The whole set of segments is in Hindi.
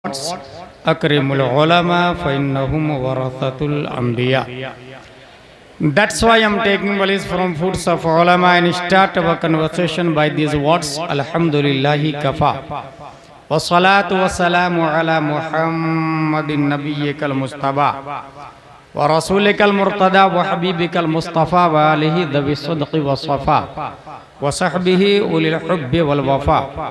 Akrimul ulama fa innahum warathatul anbiya. That's why I'm taking values from foods of ulama and start our conversation by these words. Alhamdulillahi kafa. Wa salatu wa salamu ala Muhammadin nabiyyikal mustafa. Wa rasulikal murtada wa habibikal mustafa wa alihi dhawi sidqi wa safa. Wa sahbihi ulil hubbi wal wafa.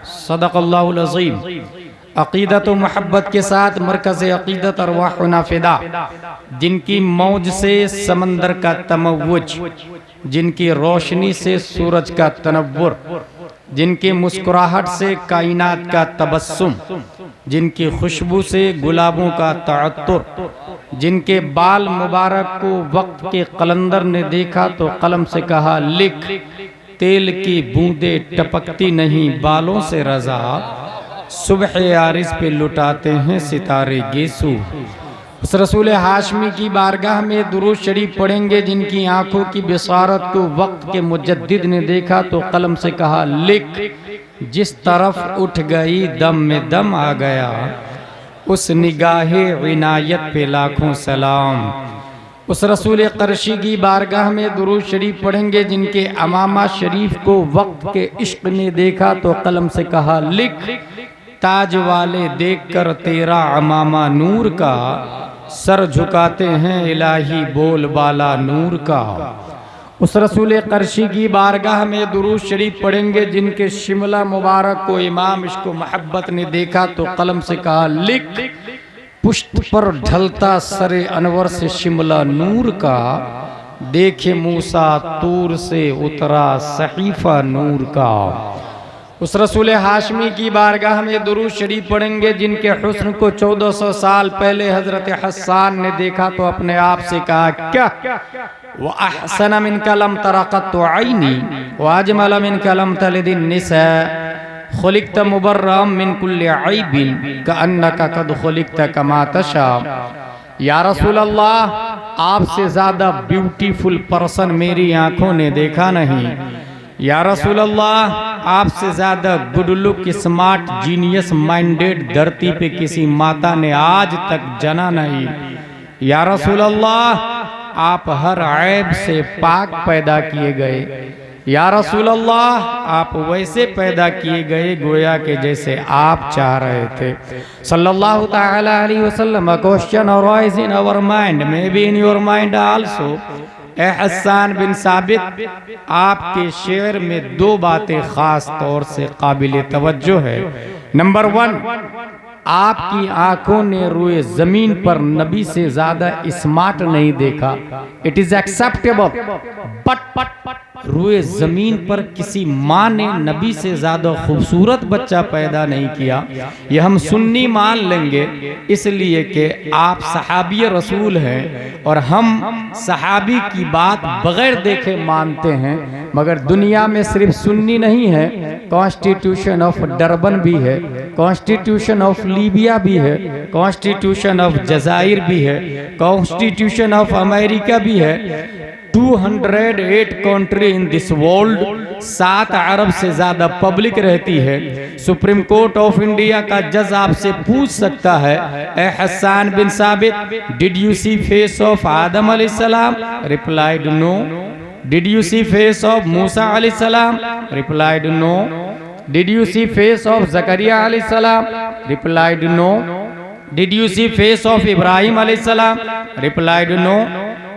सदक़ल्लाहुल अज़ीम। अक़ीदत व मोहब्बत के साथ मरकज़ अक़ीदत अरवाहुना फ़िदा, जिनकी मौज से समंदर का तमव्वुज, जिनकी रोशनी से सूरज का तनव्वुर, जिनकी मुस्कुराहट से कायनात का तबस्सुम, जिनकी खुशबू से गुलाबों का तअत्तुर, जिनके बाल मुबारक को वक्त के कलंदर ने देखा तो कलम से कहा लिख, तेल की बूंदें टपकती नहीं बालों से रज़ा, सुबह आरिज़ पे लुटाते हैं सितारे गेसू। उस रसूल हाशमी की बारगाह में दुरूद शरीफ पढ़ेंगे, जिनकी आंखों की बिसारत को वक्त के मुजद्दिद ने देखा तो कलम से कहा लिख, जिस तरफ उठ गई दम में दम आ गया, उस निगाहे इनायत पे लाखों सलाम। उस रसूल क़रशी की बारगाह में दुरूद शरीफ पढ़ेंगे, जिनके अमामा शरीफ को वक्त के इश्क ने देखा तो कलम से कहा लिख, ताज वाले देखकर तेरा अमामा नूर का, सर झुकाते हैं इलाही बोल बाला नूर का। उस रसूल क़रशी की बारगाह में दुरूद शरीफ पढ़ेंगे, जिनके शिमला मुबारक को इमाम इश्क व मोहब्बत ने देखा तो कलम से कहा लिख, पुष्ट पर ढलता सरे अनवर से शिमला नूर का, देखे मूसा तूर से उतरा सहीफा नूर का। उस रसूल हाशमी की बारगाह में दुरूद शरीफ पढ़ेंगे, जिनके हुस्न को 1400 साल पहले हजरत हस्सान ने देखा तो अपने आप से कहा क्या, व अहसन मिन कलम तरक़त आईनी व अजमल मिन कलम तलिदिन निसा, खुलिक़त मुबर्रअम मिन कुल्लि ऐबिन कअन्नका क़द खुलिक़त कमा तशा। या रसूल अल्लाह, आपसे ज़्यादा ब्यूटीफुल पर्सन मेरी आँखों ने देखा नहीं। या रसूल अल्लाह, आपसे ज़्यादा good look smart genius minded धरती पे किसी माता ने आज तक जना नहीं। या रसूल अल्लाह, आप हर ऐब से पाक पैदा किए गए। या रसूल अल्लाह, आप वैसे पैदा किए गए गोया के जैसे आप चाह रहे थे। सल्लल्लाहु ताला अलैहि वसल्लम, question arise in our mind, may be in your mind also. ए हस्सान बिन साबित, आपके शेर में दो बातें खास तौर से काबिल तवज्जो है। नंबर 1, आपकी आंखों ने रुए जमीन पर नबी से ज्यादा स्मार्ट नहीं देखा। इट इज एक्सेप्टेबल, बट रुए जमीन पर किसी माँ ने नबी से ज्यादा खूबसूरत बच्चा पैदा नहीं किया। यह हम सुन्नी मान लेंगे, इसलिए कि आप सहाबी रसूल हैं और हम सहाबी की बात बगैर देखे मानते हैं। मगर दुनिया में सिर्फ सुन्नी नहीं है, कॉन्स्टिट्यूशन ऑफ डरबन भी है, कॉन्स्टिट्यूशन ऑफ लीबिया भी है, कॉन्स्टिट्यूशन ऑफ जजायर भी है, कॉन्स्टिट्यूशन ऑफ अमेरिका भी है। 208 कंट्री इन दिस वर्ल्ड, 7 अरब से ज्यादा पब्लिक रहती है। सुप्रीम कोर्ट ऑफ इंडिया का जज आपसे पूछ सकता है, ए हस्सान बिन साबित, did you see face of Adam अलैहिस्सलाम? Replied no. Did you see face of Musa अलैहिस्सलाम? Replied no. Did you see face of Zakariya अलैहिस्सलाम? Replied no. Did you see face of Ibrahim alayhi salam? Replied no.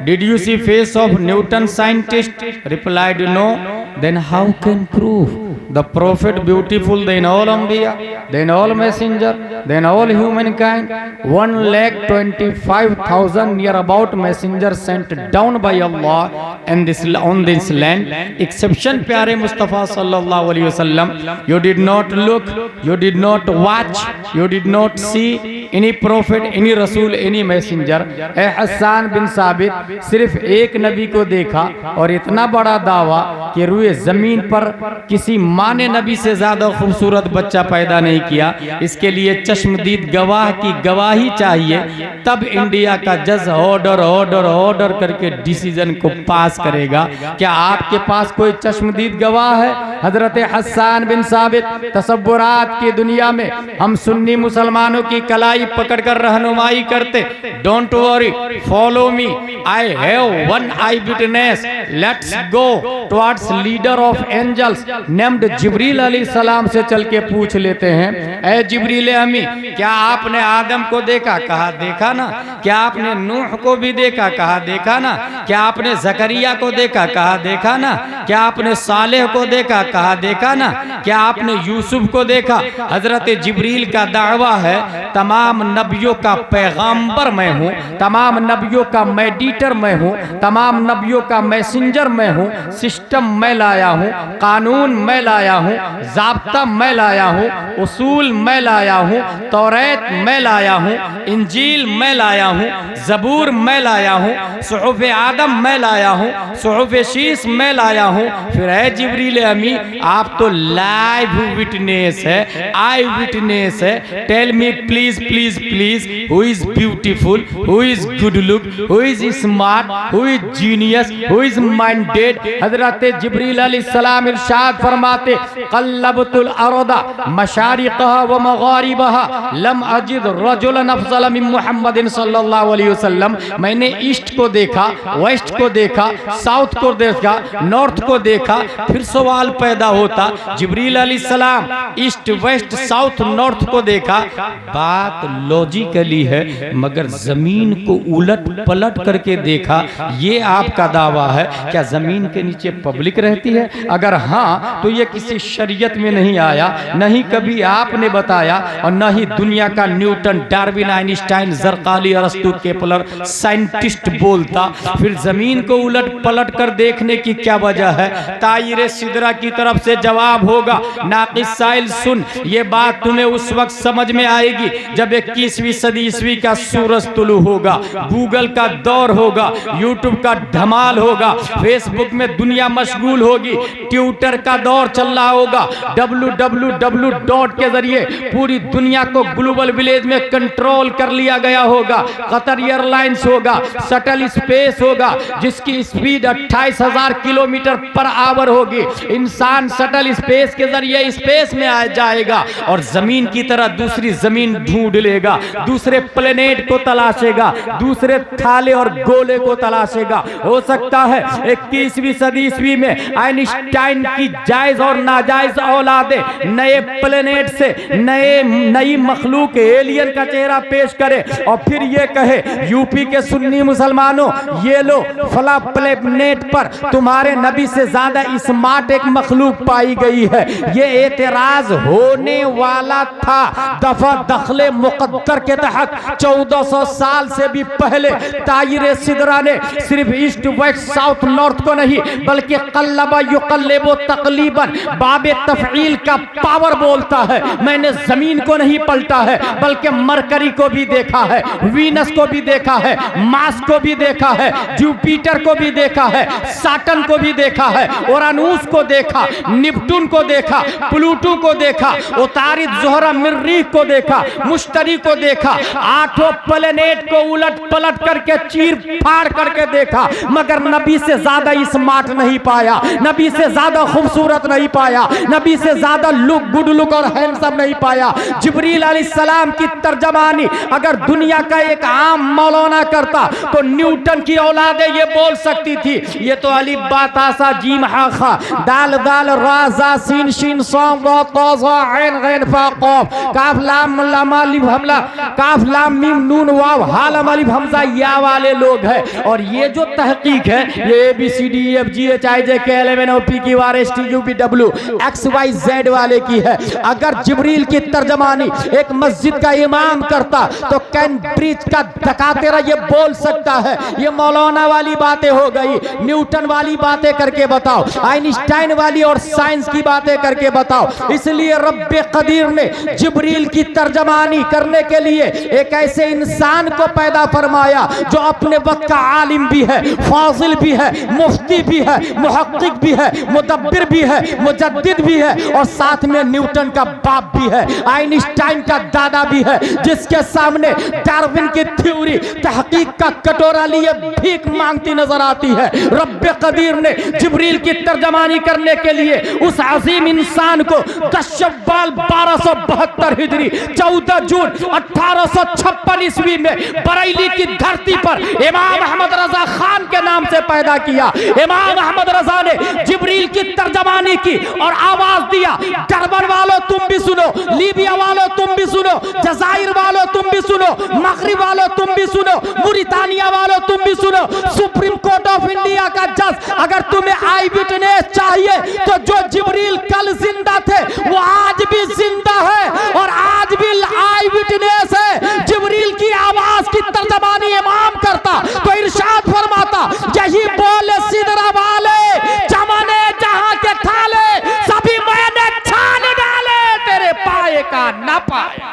Did you see face of Newton scientist? Replied no. Then how can prove? The Prophet beautiful than all Anbiya, then all messenger, then all humankind. 1,25,000 near about messengers sent down by Allah and on this land. Exception प्यारे Mustafa sallallahu alaihi wasallam. You did not look, you did not watch, you did not see any prophet, any Rasul, any messenger. ए हसन बिन साबित सिर्फ एक नबी को देखा और इतना बड़ा दावा कि रुए जमीन पर किसी माँ ने नबी से ज्यादा खूबसूरत बच्चा पैदा नहीं किया। इसके लिए चश्मदीद गवाह की गवाही चाहिए, तब इंडिया का जज ऑर्डर ऑर्डर ऑर्डर करके डिसीजन को पास करेगा। क्या आपके पास कोई चश्मदीद गवाह है? हजरत हसन बिन साबित तसव्वुरात की दुनिया में हम सुन्नी मुसलमानों की कलाई पकड़कर रहनुमाई करते। Don't worry, follow me, I have one eyewitness, let's go towards leader of angels named Jibril अलैहिस्सलाम से चल के पूछ लेते हैं, ए जिब्रील अमी, क्या आपने आदम को देखा? कहा देखा ना। क्या आपने नूह को भी देखा? कहा देखा ना। क्या आपने जकरिया को देखा? कहा देखा ना। क्या आपने सालेह को देखा? कहा देखा ना। क्या आपने यूसुफ को देखा? हजरत जिब्रील का दावा है तमाम नबियों का पैगाम्बर मैं हूँ, तमाम नबियों का मेडिटर मैं हूँ, तमाम नबियों का मैसेंजर मैं हूँ। सिस्टम मैं लाया हूँ, कानून मैं लाया हूँ, ज़ाब्ता मैं लाया हूँ, उसूल मैं लाया हूँ, तौरात मैं लाया हूँ, इंजील मैं लाया हूँ, ज़बूर मैं लाया हूँ, सुहुफ़ आदम मैं लाया हूँ, सुहुफ़ शीस मैं लाया हूँ। फिर है जिब्रील अमी, आप तो लाइव विटनेस है, आई विटनेस है। Tell me please please please, who is beautiful, who is good look, who is smart, who is genius, who is minded. हजरत जिब्रील अलैहिस्सलाम इरशाद फरमाते, क़ल्लबतुल अर्दा मशारिक़हा व मग़ारिबहा लम अजिद रजुलन अफ़ज़ल मिन मुहम्मदिन सल्लल्लाहु अलैहि वसल्लम। मैंने ईस्ट को देखा, वेस्ट को देखा, साउथ को देखा, नॉर्थ को देखा। फिर सवाल पैदा होता, जिब्रील अलैहिस्सलाम ईस्ट वेस्ट साउथ नॉर्थ को देखा, बात लॉजिकली है, मगर जमीन को उलट पलट करके देखा, ये आपका दावा है। क्या जमीन के नीचे पब्लिक रहती है? अगर हाँ तो ये किसी शरीयत में नहीं आया, नहीं कभी आपने बताया, और न ही दुनिया का न्यूटन, डार्विन, आइंस्टाइन, ज़रक़ाली, अरस्तु, केपलर साइंटिस्ट बोलता। फिर जमीन को उलट पलट कर देखने की क्या वजह है? तायरे सिदरा की तरफ से जवाब होगा, नाक़िस साइल सुन, ये बात तुम्हें उस वक्त समझ में आएगी जब 21वीं सदी ईस्वी का सूरज तुलू होगा, गूगल का दौर होगा, यूट्यूब का धमाल होगा, फेसबुक में दुनिया मशगूल होगी, ट्विटर का दौर चल रहा होगा, www के जरिए पूरी दुनिया को ग्लोबल विलेज में कंट्रोल कर लिया गया होगा। कतर एयरलाइंस होगा, शटल स्पेस होगा जिसकी स्पीड 28,000 किलोमीटर पर आवर होगी। इंसान शटल स्पेस के जरिए स्पेस में आ जाएगा और जमीन की तरह दूसरी जमीन ढूंढ लेगा, दूसरे प्लेनेट को तलाशेगा, दूसरे थाले और गोले को तलाशेगा। हो सकता है 21वीं सदी ईस्वी में आइंस्टाइन की जायज और नाजायज औलादे नए प्लेनेट से नई मखलूक एलियन का चेहरा पेश करे और फिर ये कहे, यूपी के सुन्नी मुसलमानों, ये लो फला प्लेनेट पर तुम्हारे नबी से ज्यादा स्मार्ट एक मखलूक पाई गई है। ये एतराज होने वाला था दफा दखले मुकद्दर के तहत 1400 साल से भी पहले तायरे सिदरा ने सिर्फ ईस्ट वेस्ट साउथ नॉर्थ को नहीं बल्कि कल्लबा युकल्लिबु तकलीबन बाबे तफईल का पावर बोलता है। मैंने जमीन को नहीं पलटा है बल्कि मरकरी को भी देखा है, वीनस को भी देखा है, मार्स को भी देखा है, जुपिटर को भी देखा है, सैटर्न को भी देखा है, ओरानुस को देखा, नेपट्टून को देखा, प्लूटो को देखा, उतारिद, ज़ोहरा, मरीख को देखा, मुश्तरी को देखा। 8 प्लेनेट को उलट पलट करके चीर फाड़ करके देखा, मगर नबी से ज्यादा स्मार्ट नहीं पाया, नबी से ज्यादा खूबसूरत नहीं पाया, नबी से ज्यादा लुक, गुड लुक और हैंडसम नहीं पाया। जिब्रील अलैहिस्सलाम की तर्जमानी अगर दुनिया का एक आम मौलाना करता तो न्यूटन की औलादे ये बोल सकती थी। ये तो अलिफ बा ता सा जीम हा खा दाल दाल रा जा सीन शीन साम रा ता ज़ा ऐन गैन फा क़ाफ काफ लाम लाम अलिफ हमला काफ लाम मीम नून वाव हा लाम अलिफ हमजा या वाले लोग हैं। और ये जो तहकीक है ये ABCDEFGHIJKLMNOPQRSTUVW XYZ वाले की है। अगर जिब्रील की तर्जमानी एक मस्जिद का इमाम करता तो कैम्ब्रिज का दकातेरा ये बोल सकता है। ये मौलाना वाली बातें हो गई, न्यूटन वाली बातें करके बताओ, आइंस्टाइन वाली और साइंस की बातें करके बताओ। इसलिए रब्बे कदीर ने जिब्रील की तर्जमानी करने के लिए एक ऐसे इंसान को पैदा फरमाया जो अपने वक्त का आलिम भी है, फाजिल भी है, मुफ्ती भी है, मुहक्किक भी है, मुदब्बिर भी है, मुजद्दिद भी है और साथ में न्यूटन का बाप भी है, आइंस्टाइन का दादा भी है, जिसके सामने डार्विन की थ्योरी तहकीक का कटोरा लिए भीख मांगती नजर आती है। रब्बे कदीर ने जिब्रील की तर्जमानी करने के लिए उस अजीम इंसान को 10 शव्वाल 1272 हिजरी 14 जून 1856 ईस्वी में बरेली की धरती पर इमाम अहमद रजा खान के नाम से पैदा किया। इमाम अहमद रजा ने जिब्रील की तर्जमानी की और आवाज दिया, डरबन वालों तुम भी सुनो, लीबिया वालों तुम भी सुनो, जजायर वालों तुम भी सुनो, मगरिब वालों तुम भी सुनो, मुरितानिया वालों तुम भी सुनो। सुप्रीम कोर्ट ऑफ इंडिया का जज, अगर तुम्हें आई विटनेस चाहिए तो जो जिब्रील कल जिंदा थे वो आज भी जिंदा है और आज भी आई विटनेस है। जिब्रील की आवाज की तर्जमानी इमाम करता तो इरशाद फरमाता, यही बोले सिदरा वाले चमने जहां के थाले सभी मैंने छान डाले तेरे पाए का न पाया।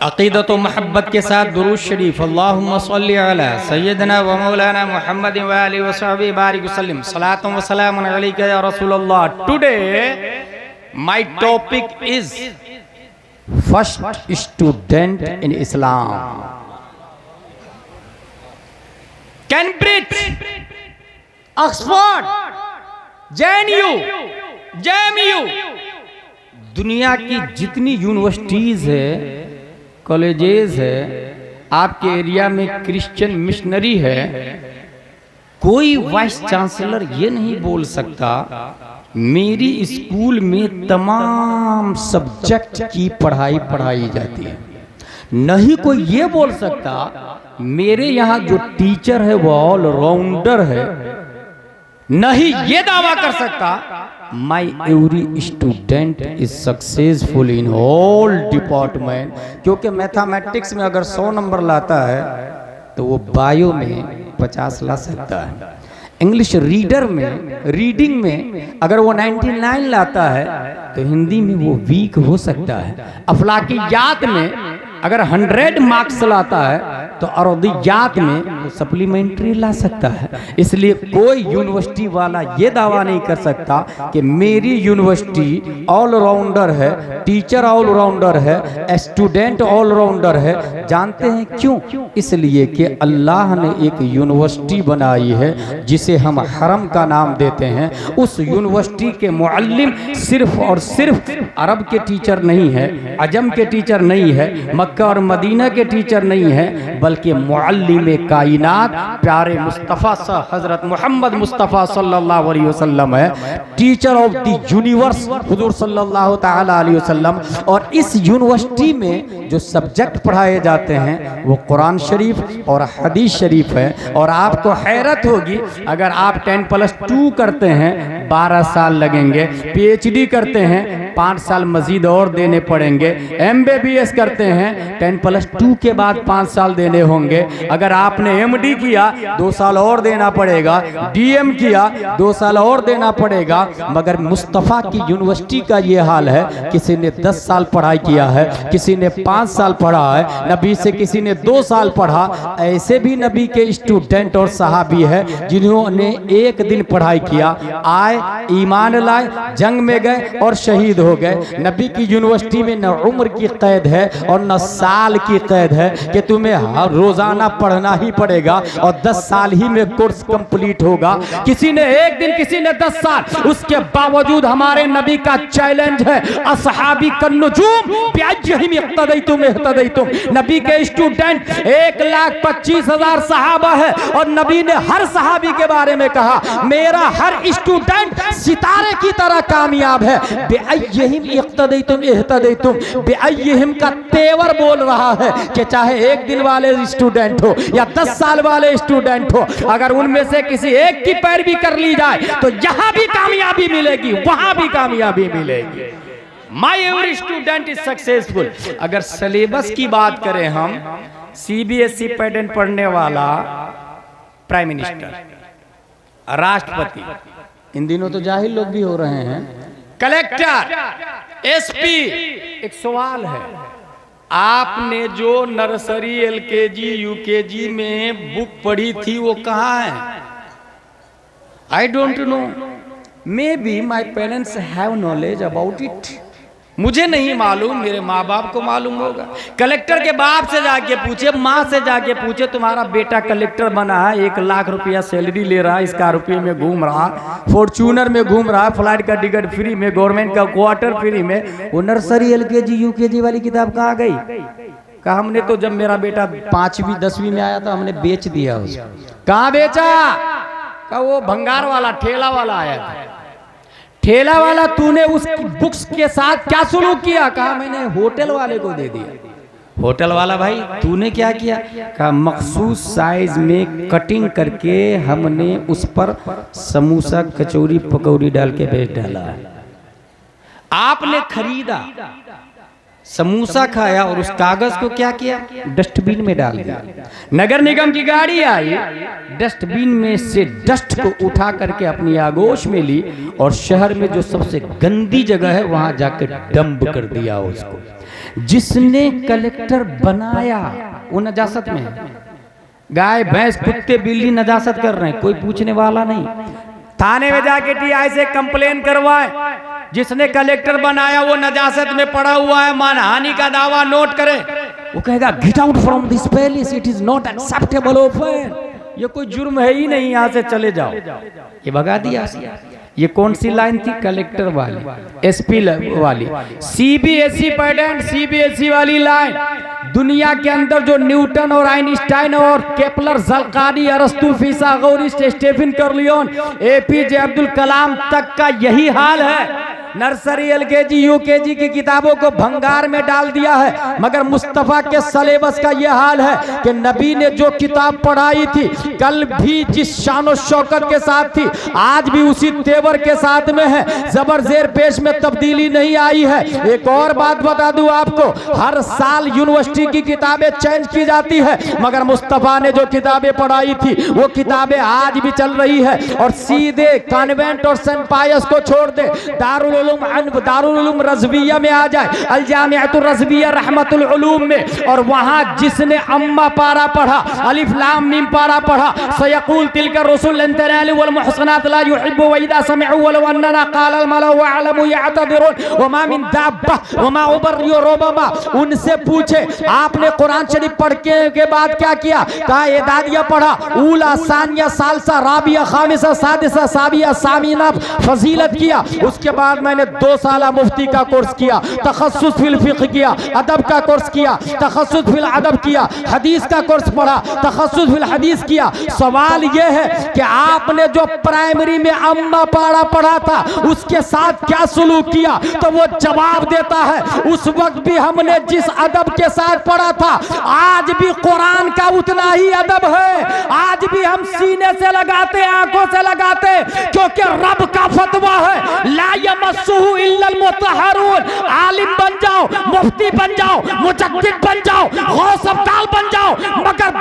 अक़ीदत व मोहब्बत के साथ दुरूद शरीफ अल्लाहुम्मा सल्ली अला सय्यदना व मौलाना मुहम्मद व आलिहि व सहबिहि बारिक वसल्लम सलातुन व सलामुन अलैका या रसूलल्लाह। Today my topic is first student in Islam. Cambridge, Oxford, JNU, दुनिया की जितनी यूनिवर्सिटीज है, कॉलेजेस है, आपके एरिया में क्रिश्चियन मिशनरी है, कोई वाइस चांसलर ये नहीं बोल सकता मेरी स्कूल में तमाम सब्जेक्ट की पढ़ाई जाती है। नहीं कोई ये बोल सकता मेरे यहाँ जो टीचर है वो ऑलराउंडर है। नहीं ये दावा कर सकता माई every student is successful in all department. क्योंकि मैथमेटिक्स में अगर 100 नंबर लाता है तो वो बायो में 50 ला सकता है। इंग्लिश रीडिंग में अगर वो 99 लाता है तो हिंदी में वो वीक हो सकता है। अफलाकियात में अगर 100 मार्क्स लाता है तो अरदियात में सप्लीमेंट्री ला सकता है। इसलिए कोई यूनिवर्सिटी वाला ये दावा नहीं कर सकता कि मेरी यूनिवर्सिटी ऑलराउंडर है, टीचर ऑलराउंडर है, स्टूडेंट ऑलराउंडर है। जानते हैं क्यों? इसलिए कि अल्लाह ने एक यूनिवर्सिटी बनाई है जिसे हम हरम का नाम देते हैं। उस यूनिवर्सिटी के मुअल्लिम सिर्फ और सिर्फ अरब के टीचर नहीं है, अजम के टीचर नहीं है, मक्का और मदीना के टीचर नहीं है, बल्कि मुअल्लिम कायनात प्यारे मुस्तफ़ा हजरत मोहम्मद मुस्तफ़ा सल्लल्लाहु अलैहि वसल्लम है। टीचर ऑफ द यूनिवर्स हुजूर सल्लल्लाहु ताला अलैहि वसल्लम। और इस यूनिवर्सिटी में जो सब्जेक्ट पढ़ाए जाते हैं वो कुरान शरीफ और हदीस शरीफ है। और आपको हैरत होगी अगर आप 10+2 करते हैं 12 साल लगेंगे, PhD करते हैं 5 साल मजीद और देने पड़ेंगे, MBBS करते हैं 10+2 के बाद 5 साल देने देने होंगे। अगर आपने एमडी किया 2 साल और देना पड़ेगा, डीएम किया 2 साल और देना पड़ेगा। मगर मुस्तफ़ा की यूनिवर्सिटी का ये हाल है, किसी ने 10 साल पढ़ाई किया है, किसी ने 5 साल पढ़ा है, नबी से किसी ने 2 साल पढ़ा। ऐसे भी नबी के स्टूडेंट और सहाबी है जिन्होंने 1 दिन पढ़ाई किया, आए ईमान लाए, जंग में गए और शहीद हो गए। नबी की यूनिवर्सिटी में न उम्र की कैद है और न साल की कैद है कि तुम्हें हर रोजाना पढ़ना ही पड़ेगा और 10 साल ही में कोर्स कंप्लीट होगा। किसी ने 1 दिन, किसी ने 10 साल। उसके बावजूद हमारे नबी का चैलेंज है, असहाबी कन्नुजूम बिअय्यहिम इक्तदैतुम इहतदैतुम। नबी के स्टूडेंट 1,25,000 सहाबा है और नबी ने हर सहाबी के बारे में कहा मेरा हर स्टूडेंट सितारे की तरह कामयाब है। बिअय्यहिम इक्तदैतुम इहतदैतुम, बिअय्यहिम का तेवर बोल रहा है कि चाहे 1 दिन वाले स्टूडेंट हो या 10 साल वाले स्टूडेंट हो, अगर उनमें से किसी एक की पैरवी कर ली जाए तो यहां भी कामयाबी मिलेगी, वहां भी कामयाबी मिलेगी। माई एवरी स्टूडेंट इज सक्सेसफुल। अगर सिलेबस की बात करें हम, सीबीएसई पैटर्न पढ़ने वाला प्राइम मिनिस्टर, राष्ट्रपति, इन दिनों तो जाहिल लोग भी हो रहे हैं, कलेक्टर, एसपी। एक सवाल है, आपने जो नर्सरी, एलकेजी, यूकेजी में बुक पढ़ी थी वो कहाँ है? I don't know, may be my parents have knowledge about it. मुझे नहीं मालूम, मेरे माँ बाप को मालूम होगा। कलेक्टर के बाप से जाके पूछे, माँ से जाके पूछे, तुम्हारा बेटा कलेक्टर बना है, 1 लाख रुपया सैलरी ले रहा है, स्कॉर्पियो में घूम रहा, फॉर्च्यूनर में घूम रहा, फ्लाइट का टिकट फ्री में, गवर्नमेंट का क्वार्टर फ्री में। वो नर्सरी, एलकेजी, यूकेजी वाली किताब कहाँ गई? कहा हमने तो जब मेरा बेटा 5वीं 10वीं में आया था हमने बेच दिया उसको। कहाँ बेचा? कहा वो भंगार वाला, ठेला वाला आया था। ठेला वाला, तूने उस बुक्स के साथ क्या सुलूक किया? कहा मैंने होटल वाले को दे दिया। होटल वाला भाई तूने क्या किया? कहा मखसूस साइज में कटिंग करके हमने उस पर समोसा, कचौरी, पकौड़ी डाल के बेच डाला। आपने खरीदा, समोसा खाया और उस कागज को क्या किया? डस्टबिन में डाल दिया। नगर निगम की गाड़ी आई, डस्टबिन में से डस्ट को उठा करके अपनी आगोश में ली और शहर में जो सबसे गंदी जगह है वहां जाकर डंप कर दिया उसको। जिसने कलेक्टर बनाया वो नजासत में है। गाय, भैंस, कुत्ते, बिल्ली नजासत कर रहे हैं, कोई पूछने वाला नहीं। थाने में जाके टीआई से कंप्लेन करवाए, जिसने कलेक्टर बनाया वो नजासत में पड़ा हुआ है, मानहानि का दावा नोट करे। वो कहेगा get out from this palace, it is not acceptable offence. ये कोई जुर्म है ही नहीं, यहाँ से चले जाओ। ये भगा दिया। ये कौन सी लाइन थी? कलेक्टर वाली, एसपी वाली, सीबीएसई पैटर्न, सीबीएसई वाली लाइन। दुनिया के अंदर जो न्यूटन और आइंस्टाइन और केपलर, ज़ल्कानी, अरस्तु, फिसागोरस, स्टीफन कर्लियोन, एपीजे अब्दुल कलाम तक का यही हाल है। नर्सरी, एलकेजी, यूकेजी की किताबों को भंगार में डाल दिया है। मगर मुस्तफ़ा के सिलेबस का यह हाल है कि नबी ने जो किताब पढ़ाई थी, कल भी जिस शान शौकत के साथ थी, आज भी उसी तेवर के साथ में है। जबर जेर पेश में तब्दीली नहीं आई है। एक और बात बता दूं आपको, हर साल यूनिवर्सिटी की किताबें चेंज की जाती है, मगर मुस्तफ़ा ने जो किताबें पढ़ाई थी वो किताबें आज भी चल रही है। और सीधे कॉन्वेंट और सेंट पायस को छोड़ दे, दारुल उलूम रज़विया में आ जाए, अल जामिअतुर रज़विया रहमतुल उलूम में, और वहां जिसने अम्मा पारा पढ़ा, अलिफ लाम मीम पारा पढ़ा, सयक़ूल तिलका रसूल लन तनालु वल मुहसनात ला युहिब्बु व इदा समिअू वलौ अन्ना क़ाल अल मलअ व अअलमु यअतदिरून व मा मिन दाब्बा व मा उबर्रियु रब्बा। उनसे पूछे आपने कुरान शरीफ पढ़ के बाद क्या किया? कहा एदादिया पढ़ा, ऊला, सानिया, सालसा, राबिया, खामिसा, सादिसा, साबिया, सामीना फजीलत किया। उसके बाद मैंने 2 साल मुफ्ती का कोर्स किया, तखस्सुस फिल फिक़्ह किया, अदब का कोर्स किया, तखस्सुस फिल अदब किया, हदीस का कोर्स पढ़ा, तखस्सुस फिल हदीस किया। सवाल यह है कि आपने जो प्राइमरी में अम्मा पारा पढ़ा था उसके साथ क्या सलूक किया? तो वो जवाब देता है उस वक्त भी हमने जिस अदब के साथ पढ़ा था आज भी कुरान का उतना ही अदब है। आज भी हम सीने से लगाते, आंखों से लगाते, क्योंकि रब का फतवा है ला यमस्सुहु इल्लल मुतहहरून। आलिम बन जाओ, मुफ्ती बन जाओ, मुजद्दिद बन जाओ, गौस अब्दाल बन जाओ, मगर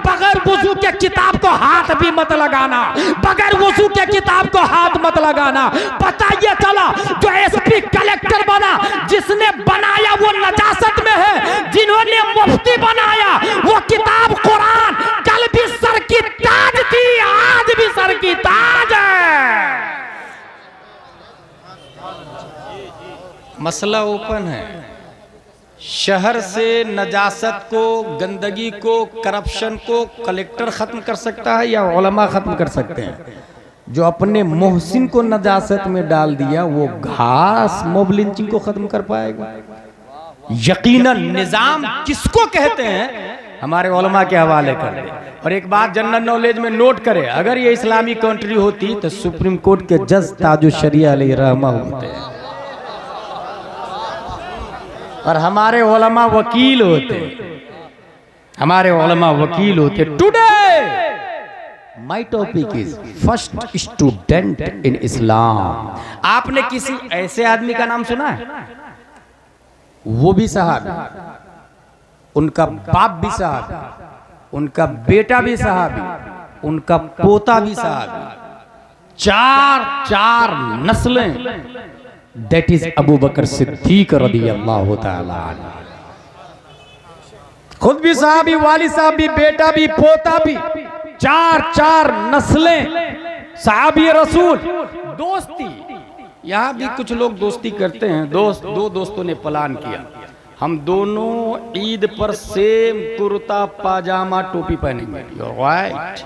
भी मत लगाना, बगैर वजू के किताब को हाथ मत लगाना। पता ये चला जो एसपी कलेक्टर बना, जिसने बनाया वो नजासत में है, जिन्होंने मुफ्ती बनाया वो किताब कुरान कल भी सर की ताज थी, आज भी सर की ताज है। मसला ओपन है। शहर से नजासत को, गंदगी को, करप्शन को कलेक्टर खत्म कर सकता है या उलमा खत्म कर सकते हैं? जो अपने मोहसिन को नजासत में डाल दिया वो घास मोब लिंचिंग को खत्म कर पाएगा? यकीनन निजाम किसको कहते हैं हमारे उलमा के हवाले कर दे। और एक बात जनरल नॉलेज में नोट करें, अगर ये इस्लामी कंट्री होती तो सुप्रीम कोर्ट के जज ताजु शरिया अलैहि रहमा होते हैं और हमारे उलमा वकील होते, हमारे उलमा वकील होते। Today my topic is first student in Islam. आपने किसी ऐसे आदमी का नाम सुना है? वो भी सहाबी, उनका बाप भी सहाबी, उनका बेटा भी सहाबी, उनका पोता भी सहाबी, चार नस्लें। दैट इज अबू बकर सिद्दीक रदियल्लाहु ताला अन्हु। खुद भी साहबी, वाली साहब भी, बेटा भी, पोता भी, चार नस्लें साहबी रसूल। दोस्ती, यहाँ भी कुछ लोग दोस्ती करते हैं। दो दोस्तों ने प्लान किया, हम दोनों ईद पर सेम कुर्ता पाजामा टोपी पहनेंगे, राइट,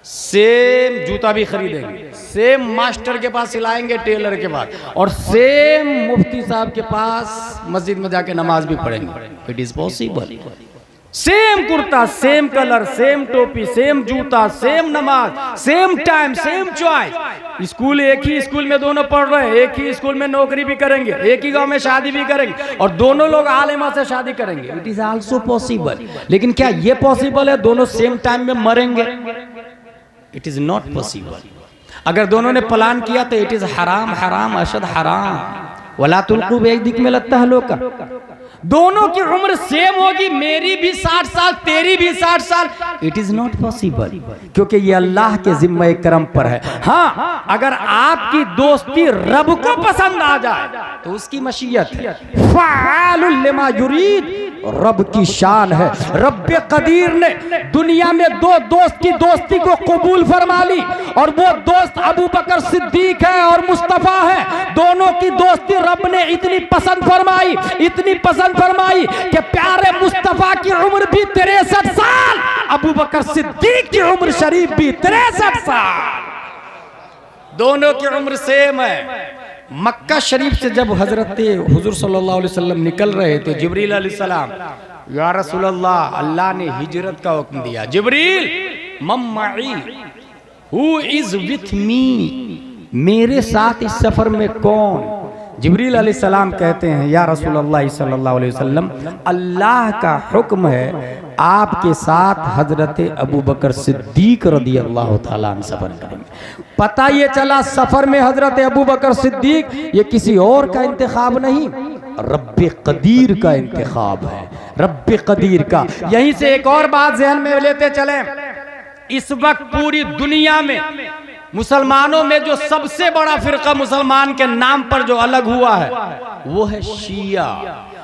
सेम जूता भी खरीदेंगे, सेम मास्टर के पास सिलाएंगे, टेलर के पास, और सेम मुफ्ती साहब के पास मस्जिद में जाके नमाज भी पढ़ेंगे। It is possible. Same kurta, same colour, same टोपी, सेम जूता, सेम नमाज, same time, same choice. School एक ही स्कूल में दोनों पढ़ रहे हैं, एक ही स्कूल में नौकरी भी करेंगे, एक ही गांव में शादी भी करेंगे, और दोनों लोग आलिमा से शादी करेंगे। It is also possible. लेकिन क्या ये पॉसिबल है दोनों सेम टाइम में मरेंगे? It is not possible. अगर दोनों ने प्लान किया तो इट इज हराम, हराम अशद हराम। वला तुल्कू बियदिक में लगता है लोग का। दोनों की उम्र सेम होगी, मेरी भी 60 साल, तेरी भी 60 साल। इट इज नॉट पॉसिबल, क्योंकि ये अल्लाह के जिम्मे करम पर है। हाँ, अगर आपकी दोस्ती रब को पसंद आ जाए तो उसकी मशीयत है। फ़ाअलुल लिमा युरीद रब की शान है। रब्बे कदीर ने दुनिया में दो दोस्त की दोस्ती को कबूल फरमा ली, और वो दोस्त अबू बकर सिद्दीक है और मुस्तफा है। दोनों की दोस्ती रब ने इतनी पसंद फरमाई, इतनी पसंद फरमाई कि प्यारे मुस्तफा की उम्र भी 63 साल, अबू बकर सिद्दीक की उम्र शरीफ भी 63 साल, दोनों की उम्र सेम है। मक्का शरीफ से जब हजरत हुजूर सल्लल्लाहु अलैहि वसल्लम निकल रहे थे, जिब्रील अलैहिस्सलाम, या रसूल अल्लाह, अल्लाह ने हिजरत का हुक्म दिया। जिब्रील मम्माई, हु इज विथ मी, मेरे साथ इस सफर में कौन? जिब्रील अलैहिस्सलाम कहते हैं, या रसूल अल्लाह सल्लल्लाहु अलैहि वसल्लम, अल्लाह का हुक्म है आपके साथ हजरत अबू बकर सिद्दीक रदियल्लाहु ताला अन्हु सफर करेंगे। पता ये चला सफर में हजरत अबू बकर सिद्दीक ये किसी और का इंतखाब नहीं, रब्बे कदीर का इंतखाब है, रब्बे कदीर का। यहीं से एक और बात ज़हन में लेते चले, इस वक्त पूरी दुनिया में मुसलमानों में जो सबसे बड़ा फिरका मुसलमान के नाम पर जो अलग हुआ है वो है शिया,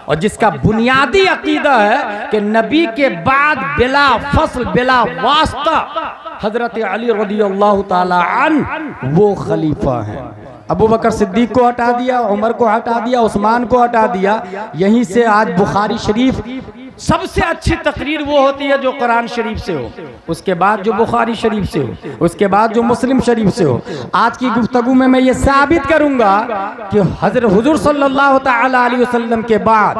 और जिसका बुनियादी अकीदा है कि नबी के बाद बिला फसल बिला वास्ता हजरत अली रदियल्लाहु ताला अन्हु वो खलीफा हैं। अबू बकर सिद्दीक को हटा दिया, उमर को हटा दिया, उस्मान को हटा दिया। यहीं से आज बुखारी शरीफ सबसे अच्छी तकरीर वो होती है जो कुरान शरीफ से हो, उसके बाद जो बुखारी शरीफ से हो, उसके बाद जो मुस्लिम शरीफ से हो। आज की गुफ्तगू में मैं ये साबित करूंगा कि हजरत हुजूर सल्लल्लाहु ताला अलैहि वसल्लम के बाद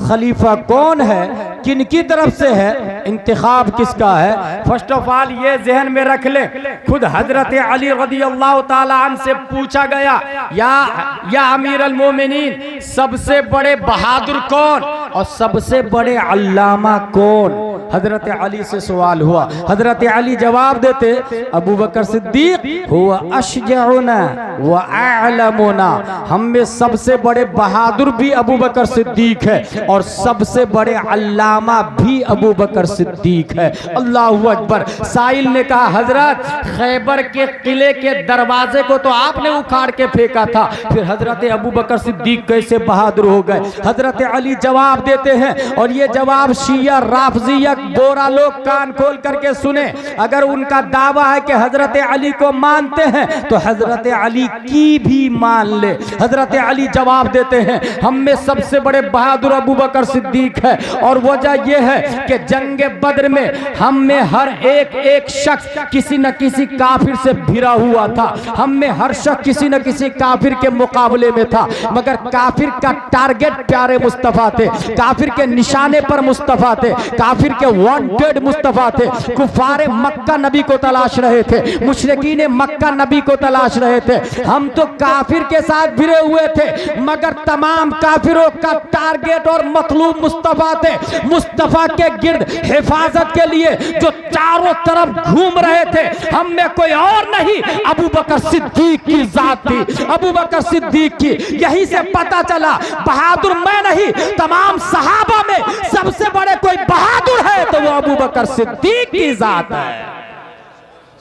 खलीफा कौन है, किन की तरफ से है, इंतखाब किसका है। फर्स्ट ऑफ ऑल ये जहन में रख ले, खुद हजरत अली रदियल्लाहु ताला अन्हु से पूछा गया, या अमीर अल मोमिनीन, सबसे बड़े बहादुर कौन और सबसे बड़े अल्लामा कौन? हजरत अली से सवाल हुआ, हजरत अली जवाब देते, अबू बकर सिद्दीक हुआ अशजउना व अअलमुना, हम में सबसे बड़े बहादुर भी अबू बकर सिद्दीक है और सबसे बड़े अल्लामा भी अबू बकर सिद्दीक है। अल्लाहु अकबर। साइल ने कहा, हजरत खैबर के किले के दरवाजे को तो आपने उखाड़ के फेंका था, फिर हजरत अबू बकर सिद्दीक कैसे बहादुर हो गए? हजरत अली जवाब देते हैं, और ये जवाब शिया राफजिया गोरा लोग कान खोल करके सुने। अगर उनका दावा है कि हजरत अली को मानते हैं तो हजरत अली की भी मान ले। हजरत अली जवाब देते हैं, हम में सबसे बड़े बहादुर अबू बकर सिद्दीक है, और वजह यह है कि जंग बद्र में हम में हर एक शख्स किसी न किसी काफिर से भिड़ा हुआ था। हम में हर शख्स किसी न किसी काफिर के मुकाबले में था, मगर काफिर का टारगेट प्यारे मुस्तफा थे, काफिर के निशाने पर मुस्तफा थे, काफिर के वांटेड मुस्तफा थे। कुफारे मक्का नबी को तलाश रहे थे, मुशरिकीन मक्का नबी को तलाश रहे थे। हम तो काफिर के साथ भिड़े हुए थे, मगर तमाम काफिरों का टारगेट और मतलूब मुस्तफा थे। मुस्तफा के गिर्द हिफाजत के लिए जो चारों तरफ घूम रहे थे, हम में कोई और नहीं, अबू बकर सिद्दीक की जात थी, अबू बकर सिद्दीक की। यही से पता चला बहादुर मैं नहीं, तमाम सहाबा में सबसे बड़े कोई बहादुर है तो वो अबू बकर सिद्दीक की जात है।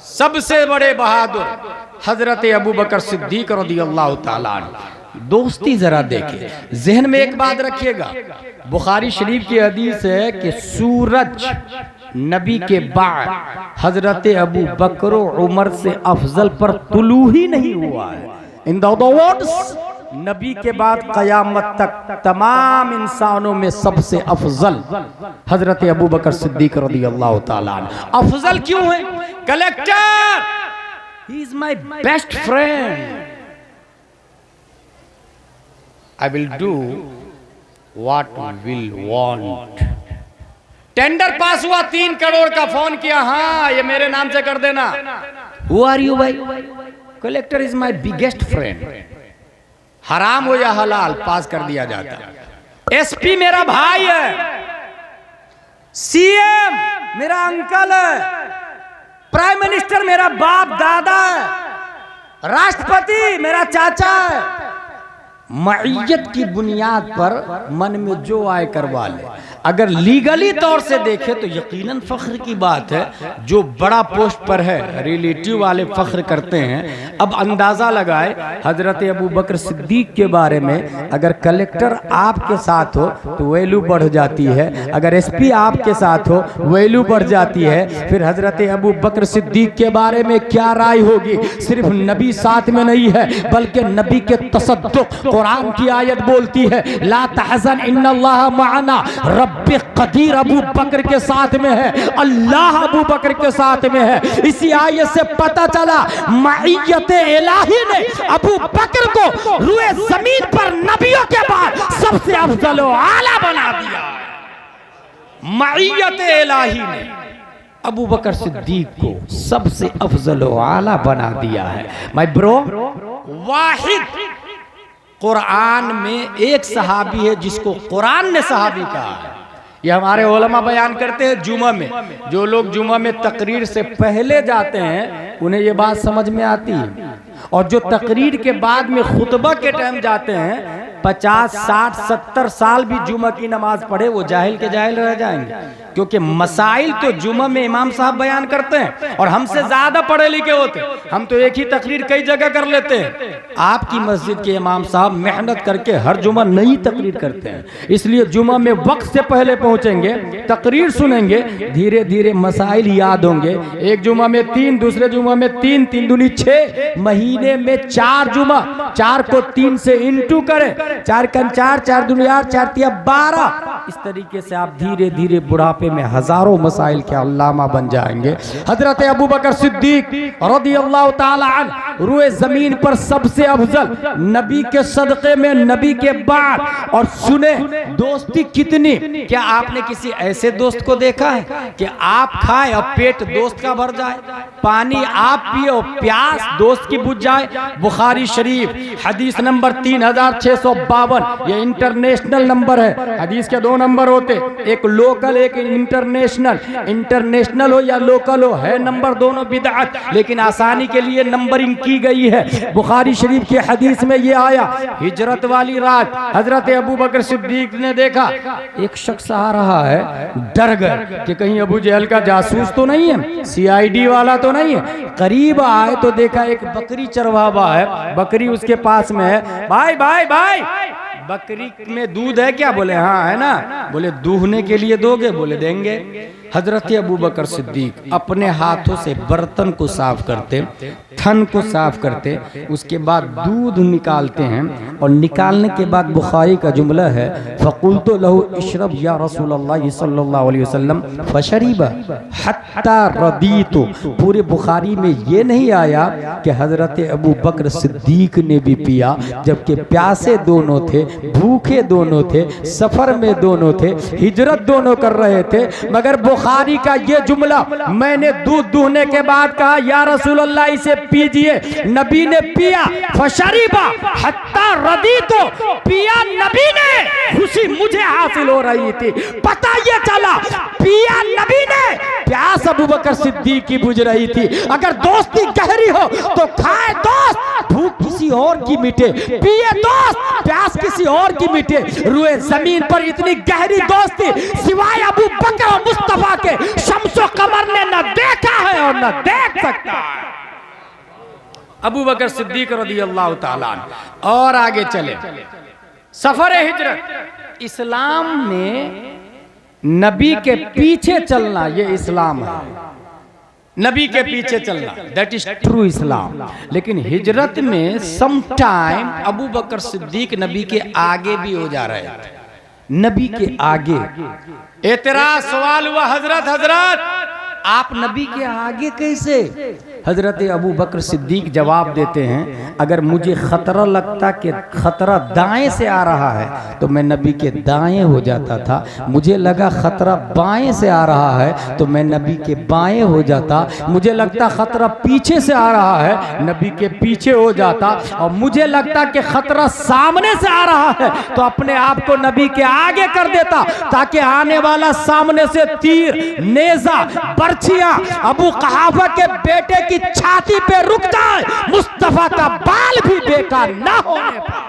सबसे बड़े बहादुर हजरत अबू बकर सिद्दीक रज़ियल्लाहु ताला अन्हु। दोस्ती जरा देखिए, जहन में एक बात रखिएगा, बुखारी शरीफ की हदीस है कि सूरज नबी के बाद हजरत अबू बकर उमर से अफजल पर तुलू ही नहीं हुआ है। इन द वर्ड्स, नबी के बाद कयामत तक तमाम इंसानों में सबसे अफजल हजरत अबू बकर सिद्दीक रज़ियल्लाहु ताला अन्हु। अफजल क्यों है? Collector, he is my best friend, I will do what will want. Tender pass हुआ, 3 करोड़ का, फोन किया, हाँ ये मेरे नाम से कर देना। हु आर यू भाई? Collector is my biggest friend. हराम हो या हलाल पास कर दिया जाता। एसपी मेरा भाई है, सीएम मेरा अंकल है, प्राइम मिनिस्टर मेरा बाप दादा है, राष्ट्रपति मेरा चाचा है। मईयत की बुनियाद पर मन में जो आए करवा ले। अगर लीगली तौर से देखे तो यकीनन फख्र की बात है, जो बड़ा पोस्ट पर है रिलेटिव वाले फख्र करते हैं। अब अंदाजा लगाए, हजरत अबू बकर सिद्दीक के बारे में अगर कलेक्टर आपके साथ हो तो वैल्यू बढ़ जाती है, अगर एसपी आपके साथ हो वैल्यू बढ़ जाती है। फिर हजरत अबू बकर सिद्दीक के बारे में क्या राय होगी? सिर्फ नबी साथ में नहीं है, बल्कि नबी के तसद्दुक, कुरान की आयत बोलती है, ला तहज़न इन्नल्लाह मअना, रब्बे कदीर अबू बकर के साथ में है, अल्लाह अबू बकर के साथ में है। इसी आयत से पता चला मईयत इलाही ने अबू बकर को रुए जमीन पर नबियों के बाद सबसे अफजल व आला बना दिया। मईयत इलाही ने अबू बकर सिद्दीक को सबसे अफजल व आला बना दिया है। माय ब्रो, वाहिद कुरान में एक सहाबी है जिसको कुरान ने सहाबी कहा है। ये हमारे उलमा बयान करते हैं जुमा में। जो लोग जुमा में तकरीर से पहले जाते हैं उन्हें ये बात समझ में आती है, और जो तकरीर के बाद में खुतबा के टाइम जाते हैं 50, 60, 70 साल भी जुमा की नमाज पढ़े वो जाहिल के जाहिल रह जाएंगे, क्योंकि मसाइल तो जुमा में इमाम साहब बयान करते हैं और हमसे ज्यादा पढ़े लिखे होते हैं। हम तो एक ही तकरीर कई जगह कर लेते हैं। आपकी मस्जिद के इमाम साहब मेहनत करके हर जुमा नई तकरीर करते हैं, इसलिए जुमा में वक्त से पहले पहुंचेंगे, तकरीर सुनेंगे, धीरे धीरे मसाइल याद होंगे। एक जुमा में 3, दूसरे जुमा में 3, 3 दूनी 6, महीने में 4 जुमा, 4 को 3 से इंटू करें, 4 कम 4, 4 दूनी 8, 4 तिया 12। इस तरीके से आप धीरे धीरे बुढ़ापे में हजारों मसाइल के अल्लामा बन जाएंगे। हजरत अबू बकर सिद्दीक रज़ियल्लाहु ताला अन्हु रुए जमीन पर सबसे अफजल, नबी के सदक़े में, नबी के बाद। और सुने दोस्ती कितनी, क्या आपने किसी ऐसे दोस्त को देखा है कि आप खाए और पेट दोस्त का भर जाए, पानी आप पिए और प्यास दोस्त की बुझ जाए? बुखारी शरीफ हदीस नंबर 3652, ये इंटरनेशनल नंबर है। हदीस के 2 नंबर होते, एक लोकल एक इंटरनेशनल। इंटरनेशनल हो या लोकल हो, है नंबर दोनों बिदअत, लेकिन आसानी के लिए नंबरिंग की गई है। बुखारी शरीफ की हदीस में ये आया, हिजरत वाली रात हजरत अबू बकर सिद्दीक ने देखा एक शख्स आ रहा है, डर गए कि कहीं अबू जहल का जासूस तो नहीं है, CID वाला तो नहीं है। करीब आए तो देखा एक बकरी चरवावा है, बकरी उसके पास में है। भाई भाई भाई, बकरी में दूध है क्या? बोले हाँ है ना। बोले दूहने के लिए दोगे? बोले देंगे। हजरत अबू बकर सिद्दीक अपने हाथों से बर्तन को साफ करते, थन को साफ करते, उसके बाद दूध निकालते हैं, और निकालने के बाद बुखारी का जुमला है, फ़क़ुल्तु लहू इशरब या रसूलल्लाह सल्लल्लाहु अलैहि वसल्लम फ़शरीबा हत्ता रदीतु। पूरे बुखारी में ये नहीं आया कि हजरत अबू बकर सिद्दीक ने भी पिया, जबकि प्यासे दोनों थे, भूखे दोनों थे, सफर में दोनों थे, हिजरत दोनों कर रहे थे। मगर बुखारी का ये जुमला, मैंने दूध दूहने के बाद कहा या रसूलल्लाह इसे पीजिए, नबी ने पिया, फशरीबा हत्ता रदीतु, पिया नबी ने, खुशी मुझे हासिल हो रही थी, पता ये चला पिया नबी ने, प्यास अबू बकर सिद्दीक की बुझ रही थी। अगर दोस्ती गहरी हो तो खाए दोस्त, भूख किसी और की मिटे, पिए दोस्त, प्यास किसी और की मिटे। रुए जमीन पर इतनी गहरी दोस्ती सिवाय अबू बकर और मुस्तफा के शम्सो कमर ने न देखा है और न देख सकता है। अबू बकर सिद्दीक रज़ियल्लाहु ताला अन्हु। और आगे चले, सफर हिजरत, इस्लाम में नबी के पीछे चलना, ये इस्लाम है, नबी के पीछे चलना, दैट इज ट्रू इस्लाम। लेकिन हिजरत में सम टाइम अबू बकर सिद्दीक नबी के आगे भी हो जा रहे थे, नबी के आगे। एतराज सवाल हुआ, हजरत आप नबी के आगे कैसे? हजरत अबू बकर सिद्दीक जवाब देते हैं, अगर मुझे खतरा लगता कि खतरा दाएं से आ रहा है तो मैं नबी के दाएं हो जाता था, मुझे लगा खतरा बाएं से आ रहा है तो मैं नबी के बाएं हो जाता, मुझे लगता खतरा पीछे से आ रहा है नबी के पीछे हो जाता, और मुझे लगता कि खतरा सामने से आ रहा है तो अपने आप को नबी के आगे कर देता, ताकि आने वाला सामने से तीर, नेजा, बर्छियां अबू कहाफा के बेटे की छाती पे रुक जाए, मुस्तफा का बाल भी बेकार ना होने पाए,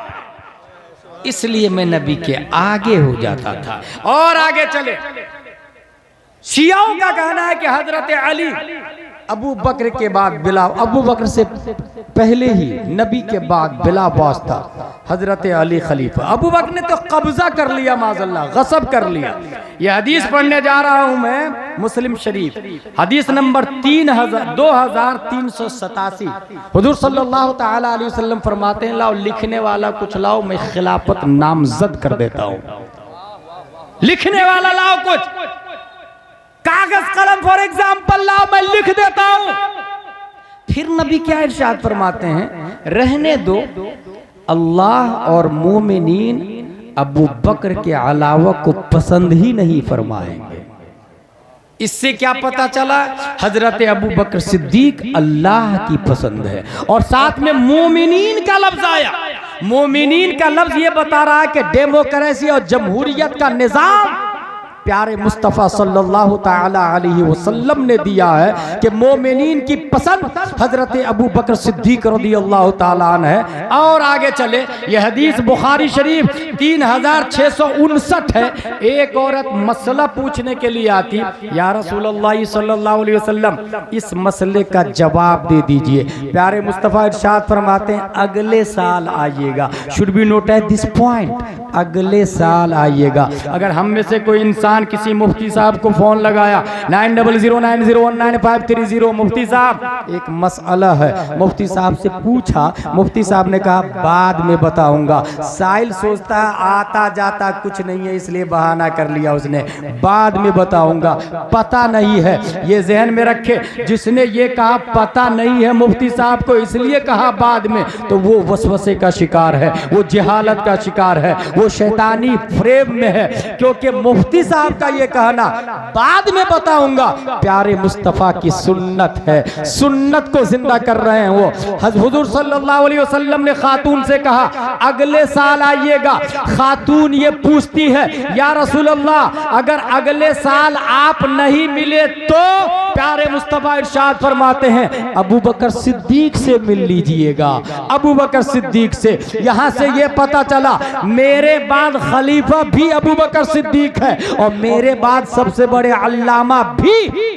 इसलिए मैं नबी के आगे हो जाता था। और आगे चले, शियाओं का कहना है कि हजरत अली अबू बकर के बाद बिला, अबू बकर से पहले ही नबी के बाद बिला बास था हजरत अली खलीफा। अबू बकर ने तो कब्जा कर लिया, माज़अल्लाह गसब कर लिया। ये हदीस पढ़ने जा रहा हूं मैं, मुस्लिम शरीफ हदीस नंबर 2387। हुजूर सल्लल्लाहु ताला अलैहि वसल्लम फरमाते हैं, लाओ लिखने वाला कुछ लाओ, मैं खिलाफत नामजद कर देता हूं। लिखने वाला लाओ कुछ, कागज कलम फॉर एग्जाम्पल लाओ, मैं लिख देता हूं। फिर नबी क्या इरशाद फरमाते हैं, रहने दो, अल्लाह और मोमिनीन अबू बकर के अलावा को पसंद ही नहीं फरमाएंगे। इससे क्या पता चला, हजरत अबू बकर सिद्दीक अल्लाह की पसंद है। और साथ में मोमिनीन का लफ्ज आया, मोमिनीन का लफ्ज ये बता रहा है कि डेमोक्रेसी और जमहूरियत का निजाम प्यारे मुस्तफ़ा सल्लल्लाहु ताला अलैहि वसल्लम ने दिया है कि मोमिनीन की पसंद हजरत अबू बकर सिद्दीक रज़ियल्लाहु ताला अन्हु है। और आगे चले, यह हदीस बुखारी शरीफ 3659 है। एक औरत मसला पूछने के लिए आती, या रसूलल्लाह सल्लल्लाहु अलैहि वसल्लम इस मसले का जवाब दे दीजिए। प्यारे मुस्तफ़ा इरशाद फरमाते हैं, अगले साल आइएगा। Should be note at this point, अगले साल आइएगा। अगर हम में से कोई इंसान रमजान किसी मुफ्ती साहब को फोन लगाया 9009019530। मुफ्ती साहब एक मसला है। मुफ्ती साहब से पूछा, मुफ्ती साहब ने कहा बाद में बताऊंगा। साहिल सोचता है आता जाता कुछ नहीं है इसलिए बहाना कर लिया उसने, बाद में बताऊंगा। पता नहीं है, ये जहन में रखे, जिसने ये कहा पता नहीं है मुफ्ती साहब को इसलिए कहा बाद में, तो वो वसवसे का शिकार है, वो जहालत का शिकार है, वो शैतानी फ्रेम में है। क्योंकि मुफ्ती साहब का ये कहना बाद में बताऊंगा प्यारे मुस्तफा की सुन्नत है, सुन्नत को जिंदा कर रहे हैं वो। हुजूर सल्लल्लाहु अलैहि वसल्लम ने खातून से कहा अगले साल आइएगा। खातून ये पूछती है या रसूल अल्लाह अगर अगले साल आप नहीं मिले तो प्यारे मुस्तफा इरशाद फरमाते हैं अबू बकर सिद्दीक से मिल लीजिएगा, अबू बकर सिद्दीक से। यहां से ये पता चला मेरे बाद खलीफा भी अबू बकर सिद्दीक है और मेरे बाद सबसे बड़े अल्लामा भी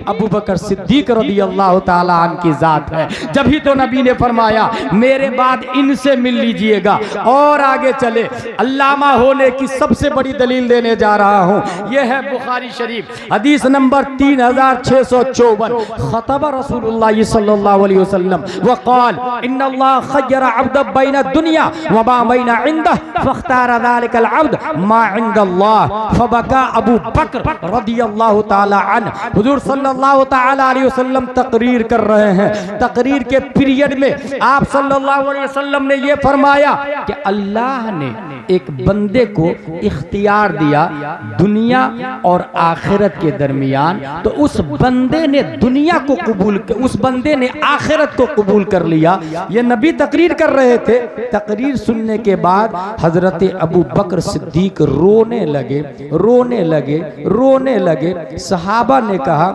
अबू बकर सिद्दीक रज़ियल्लाहु ताला अन्हु की जात है। जब ही तो नबी ने फरमाया मेरे बाद इनसे मिल लीजिएगा। और आगे चले, अल्लामा होने की सबसे बड़ी दलील देने जा रहा हूं। यह है बुखारी शरीफ हदीस नंबर 3654। खतबा रसूलुल्लाह सल्लल्लाहु अलैहि वसल्लम वक़ाल इन्नल्लाह खय्यरा अब्द बैन दुनिया व मा बैन इंदह फख्तार ज़ालिकल अब्द मा इंदल्लाह फबका अबू बकर रज़ियल्लाहु ताला अन्हु। हुजूर सल्लल्लाहु ताला अलैहि वसल्लम तकरीर कर रहे हैं। तकरीर के पीरियड में आप सल्लल्लाहु अलैहि वसल्लम ने यह फरमाया कि अल्लाह ने एक बंदे को इख्तियार दिया दुनिया और आखिरत के दरमियान, तो उस बंदे ने दुनिया को कबूल, उस बंदे ने आखिरत को कबूल कर लिया। ये नबी तकरीर कर रहे थे। तकरीर सुनने के बाद हजरत अबू बकर सिद्दीक रोने लगे, रोने लगे, रोने लगे। सहाबा ने कहा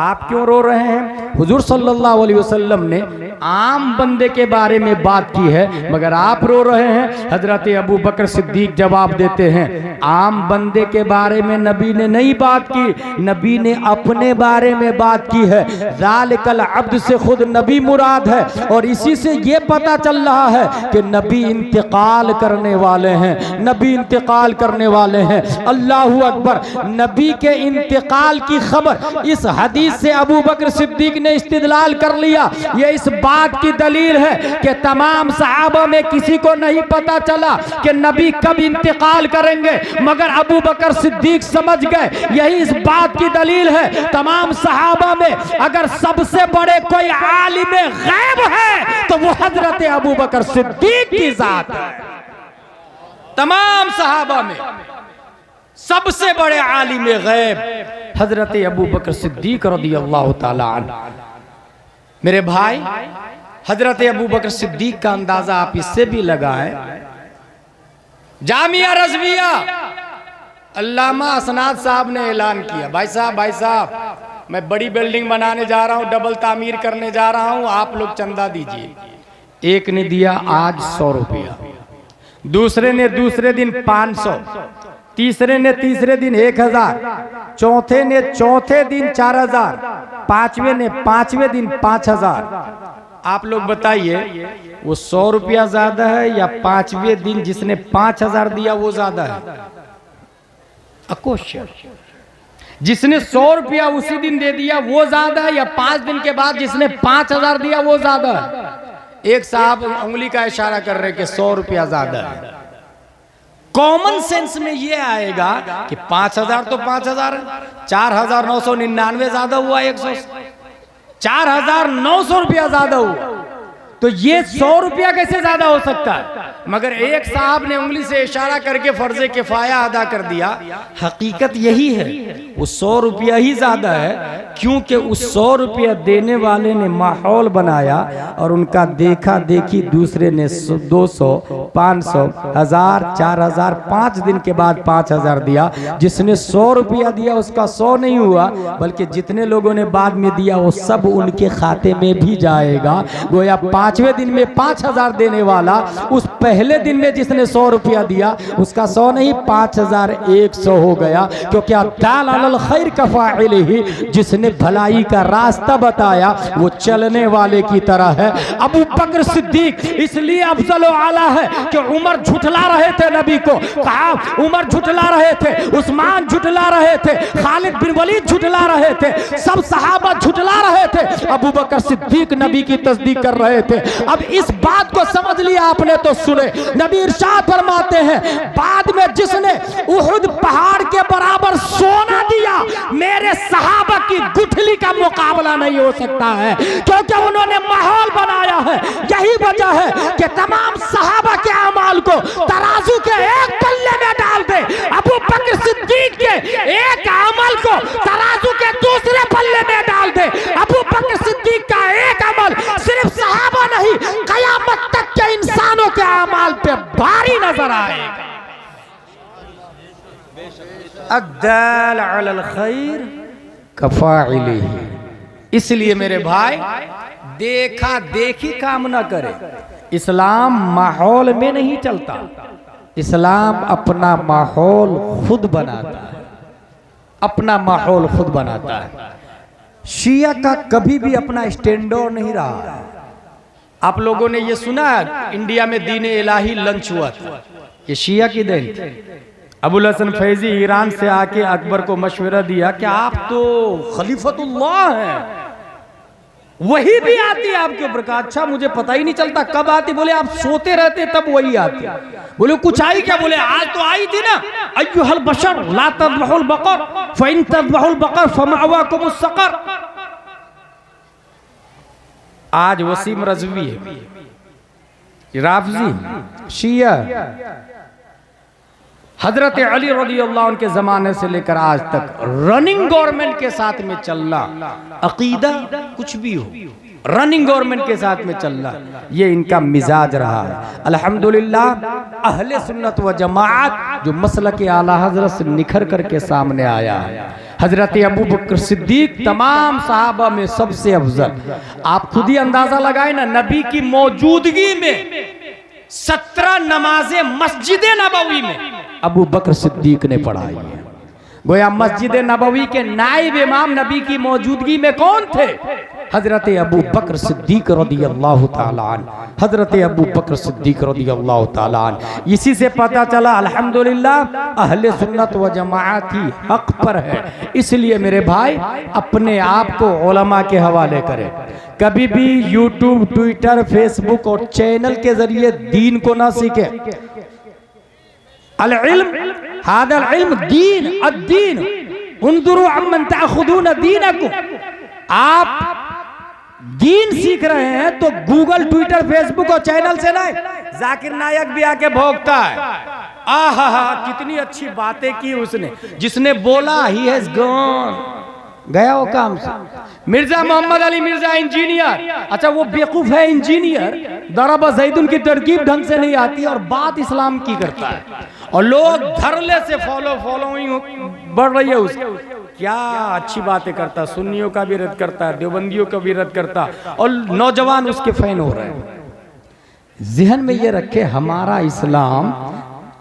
आप क्यों रो रहे हैं? हुजूर सल्लल्लाहु अलैहि वसल्लम ने आम बंदे के बारे में बात की है मगर आप रो रहे हैं। हजरत अबू बकर सिद्दीक जवाब देते हैं आम बंदे के बारे में नबी ने नहीं बात की, नबी ने अपने बारे में बात की है। ज़ालिकल अब्द से खुद नबी मुराद है और इसी से ये पता चल रहा है कि नबी इंतकाल करने वाले हैं, नबी इंतकाल करने वाले हैं। अल्लाहू अकबर। नबी के इंतकाल की खबर इस हदीस से अबू बकर सिद्दीक ने इस्तिदलाल कर लिया। ये इस बात की दलील है कि तमाम सहाबा में किसी को नहीं पता चला कि नबी कब इंतकाल करेंगे मगर अबू बकर सिद्दीक समझ गए। यही इस बात की दलील है तमाम सहाबा में अगर सबसे बड़े कोई आलिम गैब है तो वो हजरत अबू बकर सिद्दीक की जात है। तमाम सहाबा में सबसे बड़े आलिम गैब हजरत अबू बकर सिद्दीक रज़ियल्लाहु ताला अन्हु। मेरे भाई हजरत अबू बकर सिद्दीक का अंदाजा आप इससे भी लगाएं। जामिया रज़विया अल्लामा असनाद साहब ने ऐलान किया भाई साहब मैं बड़ी बिल्डिंग बनाने जा रहा हूं, डबल तामीर करने जा रहा हूं, आप लोग चंदा दीजिए। एक ने दिया आज 100 रुपया, दूसरे ने दूसरे दिन 500, तीसरे ने तीसरे दिन 1000, चौथे ने चौथे दिन 4000, पांचवें ने पांचवें दिन 5000। आप लोग बताइए वो 100 रुपया ज्यादा है या पांचवें दिन जिसने 5000 दिया वो ज्यादा है? क्वेश्चन। जिसने 100 रुपया उसी दिन दे दिया वो ज्यादा है या 5 दिन के बाद जिसने 5000 दिया वो ज्यादा है? एक साहब उंगली का इशारा कर रहे कि 100 रुपया ज्यादा है। कॉमन सेंस में ये आएगा कि 5000 तो 5000 है, 4999 ज्यादा हुआ 100, 4900 रुपया ज्यादा हुआ, तो ये 100 रुपया कैसे ज्यादा हो सकता है? मगर एक साहब ने उंगली से इशारा करके फर्ज किफाया अदा कर दिया। हकीकत यही है, वो 100 रुपया ही ज्यादा है क्योंकि उस 100 रुपया देने वाले ने माहौल बनाया और उनका देखा देखी दूसरे ने 200, 500, 1000, 4000, 5 दिन के बाद 5000 दिया। जिसने 100 रुपया दिया उसका 100 नहीं हुआ बल्कि जितने लोगों ने बाद में दिया वो सब उनके खाते में भी जाएगा। गोया 5वें दिन में 5000 देने वाला उस पहले दिन में जिसने 100 रुपया दिया उसका 100 नहीं 5100 हो गया, क्योंकि दाल अलल खैर कफ़ाइल ही, जिसने भलाई का रास्ता बताया वो चलने वाले की तरह है। अबू बकर सिद्दीक इसलिए अफजल आला है कि उमर झुठला रहे थे नबी को, कहा उमर झुठला रहे थे, उस्मान झुठला रहे थे, खालिद बिन वलीद झुठला रहे थे, सब सहाबा झुठला रहे थे, अबू बकर सिद्दीक नबी की तस्दीक कर रहे थे। अब इस बात को समझ लिया आपने तो सुने, नबी इरशाद फरमाते हैं बाद में जिसने उहुद पहाड़ के बराबर सोना दिया मेरे सहाबा की गुठली का मुकाबला नहीं हो सकता है, क्योंकि उन्होंने माहौल बनाया है। यही वजह है कि तमाम सहाबा के अमाल को तराजू के एक पल्ले में डाल दे, अबू बकर सिद्दीक के एक अमल को तराजू के दूसरे पल्ले में डाल दे, अबू बकर सिद्दीक का एक अमल सिर्फ सहाबा नहीं कयामत तक के इंसानों के अमाल पे भारी नजर आएगा। अद्दाल अलल खैर कफ़ाइलिही। इसलिए मेरे भाई देखा देखी काम ना करे, इस्लाम माहौल में नहीं चलता, इस्लाम अपना माहौल खुद बनाता है, अपना माहौल खुद बनाता है। शिया का कभी भी अपना स्टैंडर्ड नहीं रहा। आप लोगों ने ये सुना इंडिया में दीन इलाही लंच हुआ था, ये शिया की देन थी। अबुल हसन फैजी ईरान से आके अकबर को मशवरा दिया कि आप तो खलीफतुल्लाह हैं, वही भी आती है आपके ऊपर। कहा अच्छा मुझे पता ही नहीं चलता कब आती। बोले आप सोते रहते तब वही आती। बोले कुछ आई क्या? बोले आज तो आई थी ना, अय्युहल बशर ला तज़बहुल बकर फइन तज़बहुल बकर फमअवाकुमुस सकर। आज वसीम रज़वी है, राफ़ज़ी, शिया, हजरत अली रज़ियल्लाहु अन्हु के जमाने से लेकर आज तक रनिंग गवर्नमेंट के साथ में चलना, अकीदा कुछ भी हो रनिंग गवर्नमेंट के साथ में चलना, ये इनका मिजाज रहा है। अल्हम्दुलिल्लाह अहले सुन्नत व जमाअत जो मसलक आला हजरत से निखर करके सामने आया है। हजरत अबू बकर सिद्दीक तमाम सहाबा में सबसे अफजल। आप खुद ही अंदाजा लगाए ना, नबी की मौजूदगी में 17 नमाजें मस्जिद नबवी में अबू बकर सिद्दीक ने पढ़ाई है। गोया मस्जिद नबवी के नाइब इमाम नबी की मौजूदगी में कौन थे? हजरत अबू बकर सिद्दीक रज़ियल्लाहु ताला अन्हु, हजरत अबू बकर सिद्दीक रज़ियल्लाहु ताला अन्हु। इसी से पता चला अल्हम्दुलिल्लाह अहले सुन्नत व जमाअत ही हक पर है। इसलिए मेरे भाई अपने आप को उलमा के हवाले करें। कभी भी यूट्यूब, ट्विटर, फेसबुक और चैनल के जरिए दीन को ना सीखे। अल इल्म हादल इल्म दीन अद्दीन उन्जुरू अम्मन ताखुदून दीनकुम। आप दीन सीख रहे हैं तो गूगल, ट्विटर, फेसबुक और चैनल से नहीं। जाकिर नायक भी आके भोगता है, आहा कितनी अच्छी बातें की उसने, जिसने बोला ही हैज गॉन, गया वो काम से। मिर्जा मोहम्मद अली मिर्जा इंजीनियर, अच्छा वो बेवकूफ है इंजीनियर, दरबा जैदुन की तरकीब ढंग से नहीं आती और बात इस्लाम की करता है, और लोग धरले से फॉलोइंग बढ़ रही है उसकी। क्या अच्छी बातें करता, सुन्नियों का भी रद्द करता है, देवबंदियों का भी रद्द करता, और नौजवान उसके फैन हो रहे हैं। जहन में ये रखे हमारा इस्लाम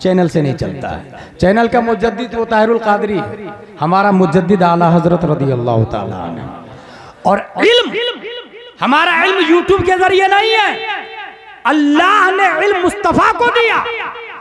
चैनल से नहीं चलता है। चैनल का मुजद्दिद वो ताहिरुल कादरी है, हमारा मुजद्दिद आला हजरत रज़ियल्लाहु ताला अन्हु। और इल्म हमारा इल्म यूट्यूब के जरिए नहीं है, अल्लाह ने इल्म मुस्तफा को दिया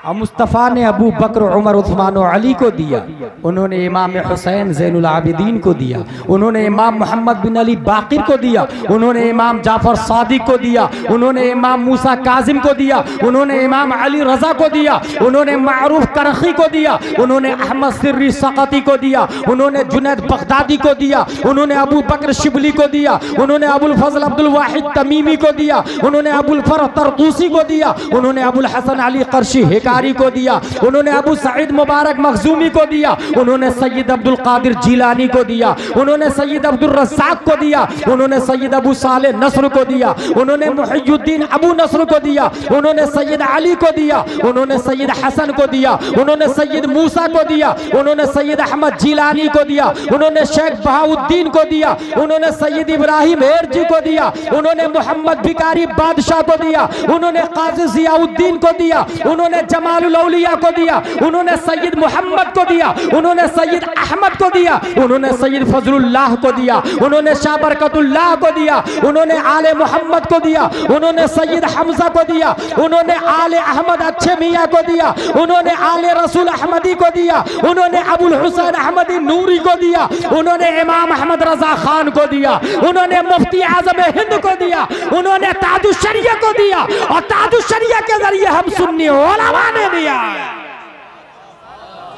और मुस्तफ़ा ने अबू बकर, उमर, उस्मान और अली को दिया। उन्होंने इमाम हुसैन ज़ैनुल आबिदीन को दिया, उन्होंने इमाम मोहम्मद बिन अली बाक़िर को दिया, उन्होंने इमाम जाफ़र सादिक को दिया, उन्होंने इमाम मूसा काजिम को दिया, उन्होंने इमाम अली रज़ा को दिया, उन्होंने मारूफ करखी को दिया, उन्होंने अहमद सिर्री सकती को दिया, उन्होंने जुनैद बगदादी को दिया, उन्होंने अबू बकर शिबली को दिया, उन्होंने अबुल फजल अब्दुल वाहिद तमीमी को दिया, उन्होंने अबुल फरह तरतूसी को दिया, उन्होंने अबुल हसन अली कर्शी भिकारी को दिया, उन्होंने अबू सईद मुबारक मखजूमी को दिया, उन्होंने सैयद अब्दुल कादिर जिलानी को दिया, उन्होंने सैयद अब्दुल रज़्ज़ाक़ को दिया, उन्होंने सैयद अबू साले नस्र को दिया, उन्होंने मुहियुद्दीन अबू नस्र को दिया, उन्होंने सैयद अली को दिया, उन्होंने सैयद हसन को दिया, उन्होंने सैयद मूसा को दिया, उन्होंने सैयद अहमद जिलानी को दिया, उन्होंने शेख बहाउद्दीन को दिया, उन्होंने सैयद इब्राहिम एरजी को दिया, उन्होंने मोहम्मद भिकारी बादशाह को दिया, उन्होंने काजी जियाउद्दीन को दिया, उन्होंने जमालुल औलिया को दिया, उन्होंने सैयद मोहम्मद को दिया, उन्होंने सैयद अहमद को दिया, उन्होंने सैयद फजलुल्लाह को दिया, उन्होंने शाह बरकतुल्लाह को दिया, उन्होंने आले मोहम्मद को दिया, उन्होंने सैयद हमजा को दिया, उन्होंने आले अहमद अच्छे मियाँ को दिया, उन्होंने आले रसूल अहमदी को दिया, उन्होंने अबुल हुसैन अहमदी नूरी को दिया, उन्होंने इमाम अहमद रजा खान को दिया, उन्होंने मुफ्ती आजम हिंद को दिया, उन्होंने ताजुश शरिया को दिया, और ताजुश शरिया के जरिए हम सुन्नी उलमा ने दिया।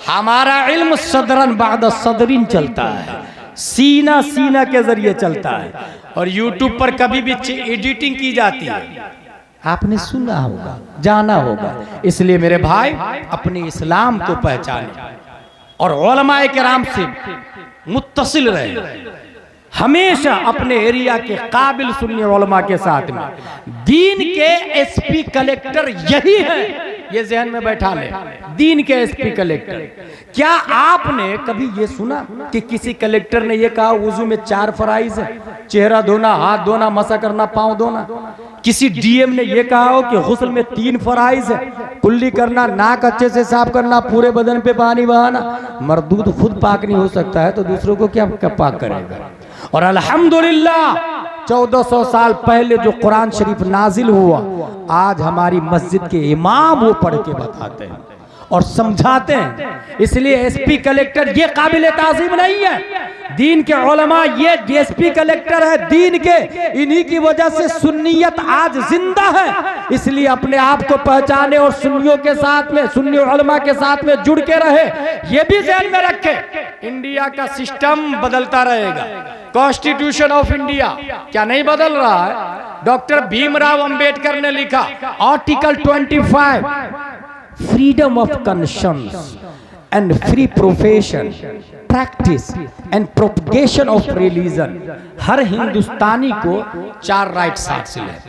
हमारा इल्म सदरन बाद सदरिन चलता है, सीना सीना के जरिए चलता है, और यूट्यूब पर कभी भी एडिटिंग की जाती है, आपने सुना होगा, जाना होगा। इसलिए मेरे भाई अपने इस्लाम को पहचाने और उलमाए किराम से मुत्तसिल रहे, हमेशा अपने एरिया के काबिल सुन्नी उलमा के साथ में। दीन के एसपी कलेक्टर यही है, ये जहन में बैठा ले, दीन के एसपी कलेक्टर। क्या आपने कभी ये सुना कि किसी कलेक्टर ने ये कहा वुजू में 4 फराइज है, चेहरा धोना, हाथ धोना, मसा करना, पांव धोना? किसी डीएम ने ये कहा हो कि गुस्ल में 3 फराइज है, कुल्ली करना, नाक अच्छे से साफ करना, पूरे बदन पे पानी बहाना? मर्दूद खुद पाक नहीं हो सकता है तो दूसरों को क्या पाक करेगा? और अल्हम्दुलिल्लाह 1400 साल पहले जो कुरान शरीफ नाजिल हुआ, आज हमारी मस्जिद के इमाम वो पढ़ के बताते हैं और समझाते हैं। इसलिए एसपी कलेक्टर ये काबिल ताज़ीम नहीं है, दीन के उलमा ये एसपी कलेक्टर है दीन के, इन्हीं की वजह से सुन्नियत आज जिंदा है। इसलिए अपने आप को पहचाने और सुन्नियों के साथ में, सुन्नी उलमा के साथ में जुड़ के रहे, ये भी ध्यान में रखे। इंडिया का सिस्टम बदलता रहेगा, कॉन्स्टिट्यूशन ऑफ इंडिया क्या नहीं बदल रहा है? डॉक्टर भीमराव अंबेडकर ने लिखा article 25, freedom of conscience and free profession, practice and propagation of religion. हर हिंदुस्तानी को 4 राइट्स हासिल है।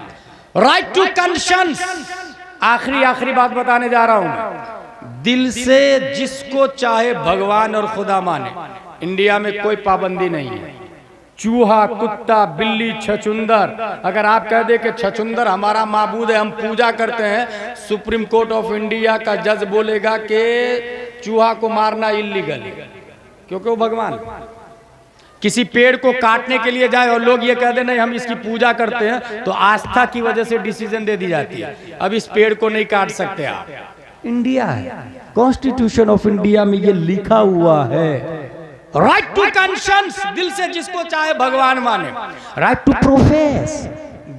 राइट टू कॉन्शियंस, आखिरी बात बताने जा रहा हूं, दिल से जिसको चाहे भगवान और खुदा माने, इंडिया में कोई पाबंदी नहीं है। चूहा, कुत्ता, बिल्ली, छछुंदर, अगर आप कह दे कि छछुंदर हमारा माबूद है, हम पूजा करते हैं, सुप्रीम कोर्ट ऑफ इंडिया का जज बोलेगा कि चूहा को मारना इल्लीगल है, क्योंकि वो भगवान। किसी पेड़ को काटने के लिए जाए और लोग ये कह दे नहीं हम इसकी पूजा करते हैं, तो आस्था की वजह से डिसीजन दे दी जाती है, अब इस पेड़ को नहीं काट सकते आप। इंडिया है, कॉन्स्टिट्यूशन ऑफ इंडिया में ये लिखा हुआ है, राइट टू कॉन्शियंस, दिल से जिसको चाहे भगवान माने। राइट टू प्रोफेस,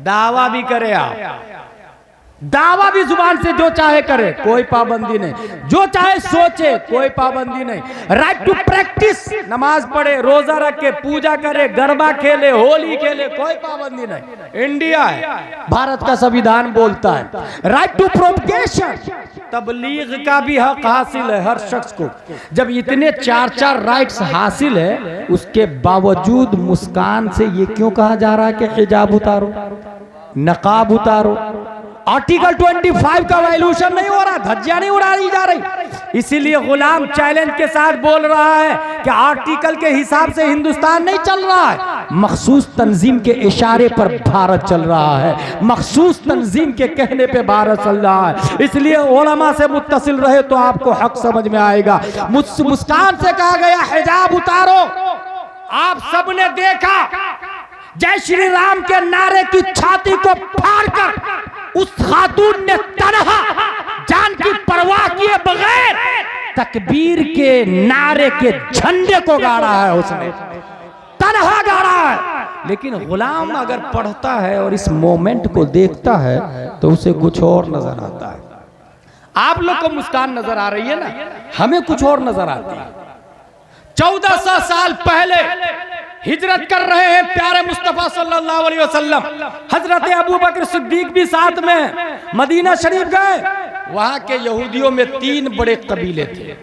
दावा भी करे आप, दावा भी जुबान से जो चाहे करे, कोई पाबंदी नहीं, जो चाहे सोचे, कोई पाबंदी नहीं। राइट टू प्रैक्टिस, नमाज पढ़े, रोजा रखे, पूजा करे, गरबा खेले, होली खेले, कोई पाबंदी नहीं। इंडिया है, भारत का संविधान बोलता है। राइट टू प्रोपगेशन, तबलीग का भी हक हासिल है हर शख्स को। जब इतने 4 राइट्स हासिल है, उसके बावजूद मुस्कान से ये क्यों कहा जा रहा है कि हिजाब उतारो, नकाब उतारो? आर्टिकल 25 का वायलेशन नहीं हो रहा, धज्जियां नहीं उड़ाई जा रही। इसीलिए गुलाम चैलेंज के साथ बोल रहा है कि आर्टिकल के हिसाब से हिंदुस्तान नहीं चल रहा है, मखसूस तंजीम के इशारे पर भारत चल रहा है, मखसूस तंजीम के कहने पे भारत चल रहा है। इसलिए उलमा से मुत्तसिल रहे तो आपको हक समझ में आएगा। मुस्कान से कहा गया हिजाब उतारो, आप सबने देखा जय श्री राम के नारे की छाती को फाड़कर उस खातून ने तन्हा, जान की परवाह किए बगैर तकबीर के नारे के झंडे को गाड़ा है, उसने तन्हा गाड़ा है। लेकिन गुलाम अगर पढ़ता है और इस मोमेंट को देखता है तो उसे कुछ और नजर आता है। आप लोग को मुस्कान नजर आ रही है ना, हमें कुछ और नजर आता है। 1400 साल पहले हिजरत कर रहे हैं प्यारे मुस्तफा सल्लल्लाहु अलैहि वसल्लम। हजरत अबू बकर सिद्दीक भी साथ में मदीना शरीफ गए। वहां के यहूदियों में 3 बड़े कबीले थे,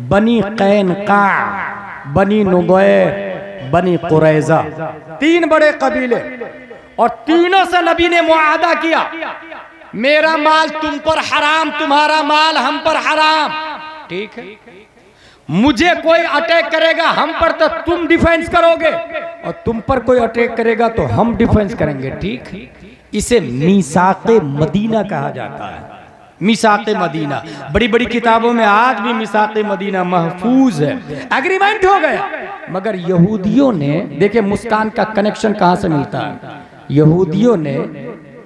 बनी कैनका, बनी नुदैर, बनी कुरैजा। 3 बड़े कबीले, और तीनों से नबी ने मुआहदा किया, मेरा माल तुम पर हराम, तुम्हारा माल हम पर हराम, ठीक है। मुझे कोई अटैक करेगा हम पर तो तुम डिफेंस करोगे, और तुम पर कोई अटैक करेगा तो हम डिफेंस करेंगे, ठीक। इसे मीसाक़े मदीना कहा जाता है। मीसाक़े मदीना, बड़ी बड़ी किताबों में आज भी मीसाक़े मदीना महफूज है। एग्रीमेंट हो गया, मगर यहूदियों ने, देखिए मुस्कान का कनेक्शन कहां से मिलता है, यहूदियों ने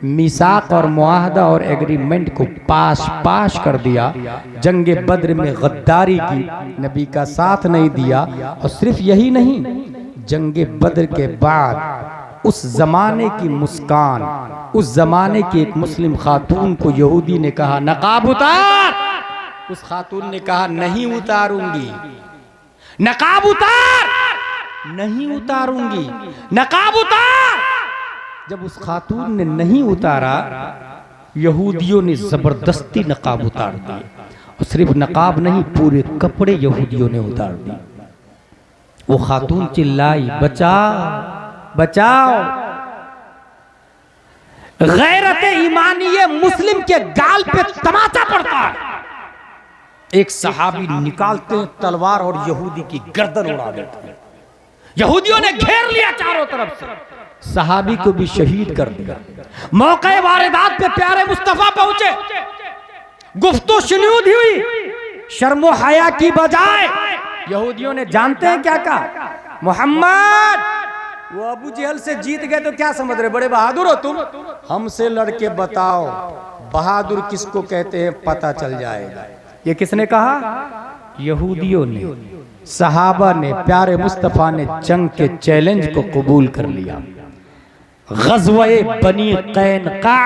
मीसाक और मुआहदा और एग्रीमेंट को पाश कर दिया। जंगे बद्र में गद्दारी की, नबी का साथ नहीं दिया, और सिर्फ यही नहीं, जंगे बद्र के बाद उस जमाने की मुस्कान, उस जमाने की एक मुस्लिम खातून को यहूदी ने कहा नकाब उतार, उस खातून ने कहा नहीं उतारूंगी, नकाब उतार, नहीं उतारूंगी, नकाब उतार। जब उस खातून ने नहीं उतारा, यहूदियों ने जबरदस्ती नकाब उतार दिए, और सिर्फ नकाब नहीं, पूरे कपड़े यहूदियों ने उतार दिए। वो खातून चिल्लाई बचाओ बचाओ। गैरत ईमानिये मुस्लिम के गाल पे तमाचा पड़ता है। एक सहाबी निकालते हैं तलवार और यहूदी की गर्दन उड़ा देते हैं। यहूदियों ने घेर लिया चारों तरफ से, सहाबी को भी शहीद कर दिया। मौके वारदात पे प्यारे मुस्तफा पहुंचे, गुफ्तगू शुनूद हुई, शर्मो हया की बजाय यहूदियों ने जानते हैं क्या कहा, मोहम्मद, वो अबू जहल से जीत गए तो क्या समझ रहे, बड़े बहादुर हो तुम, हमसे लड़के बताओ बहादुर किसको कहते हैं, पता चल जाएगा। ये किसने कहा, यहूदियों ने। सहाबा ने, प्यारे मुस्तफा ने जंग के चैलेंज को कबूल कर लिया। ग़ज़वे बनी कैनका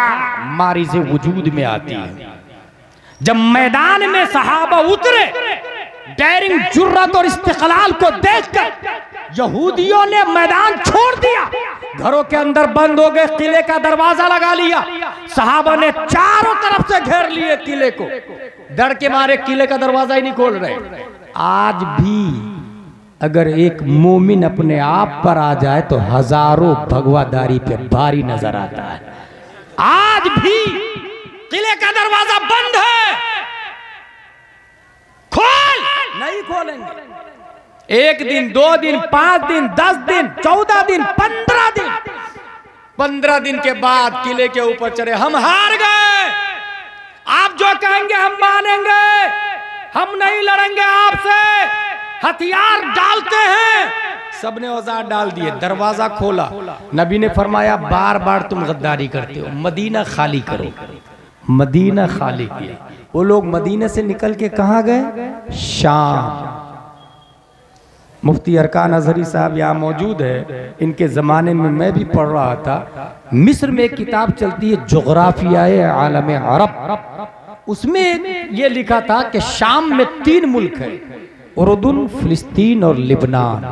मारिज़े वजूद में आती है। जब मैदान में सहाबा उतरे, डेयरिंग, जुर्रत और इस्तिक़लाल को देखकर यहूदियों ने मैदान छोड़ दिया, घरों के अंदर बंद हो गए, किले का दरवाजा लगा लिया। सहाबा ने चारों तरफ से घेर लिए किले को, डर के मारे किले का दरवाजा ही नहीं खोल रहे। आज भी अगर एक मोमिन अपने आप पर आ जाए तो हजारों भगवादारी पे भारी नजर आता है। आज भी किले का दरवाजा बंद है, खोल नहीं खोलेंगे। 1 दिन, 2 दिन, 5 दिन, 10 दिन, 14 दिन, 15 दिन, 15 दिन के बाद किले के ऊपर चढ़े, हम हार गए, आप जो कहेंगे हम मानेंगे, हम नहीं लड़ेंगे आपसे, हथियार डालते हैं। सबने औजार डाल दिए, दरवाजा खोला। नबी ने फरमाया बार बार तुम गद्दारी करते हो, मदीना खाली करो। मदीना खाली किया। वो लोग मदीने से निकल के कहां गए, शाम। मुफ्ती अरकान अजहरी साहब यहाँ मौजूद है, इनके ज़माने में मैं भी पढ़ रहा था। मिस्र में एक किताब चलती है जोग्राफियाए आलम अरब, उसमें ये लिखा था कि शाम में 3 मुल्क है, उर्दुन, फिलिस्तीन और लिबनान।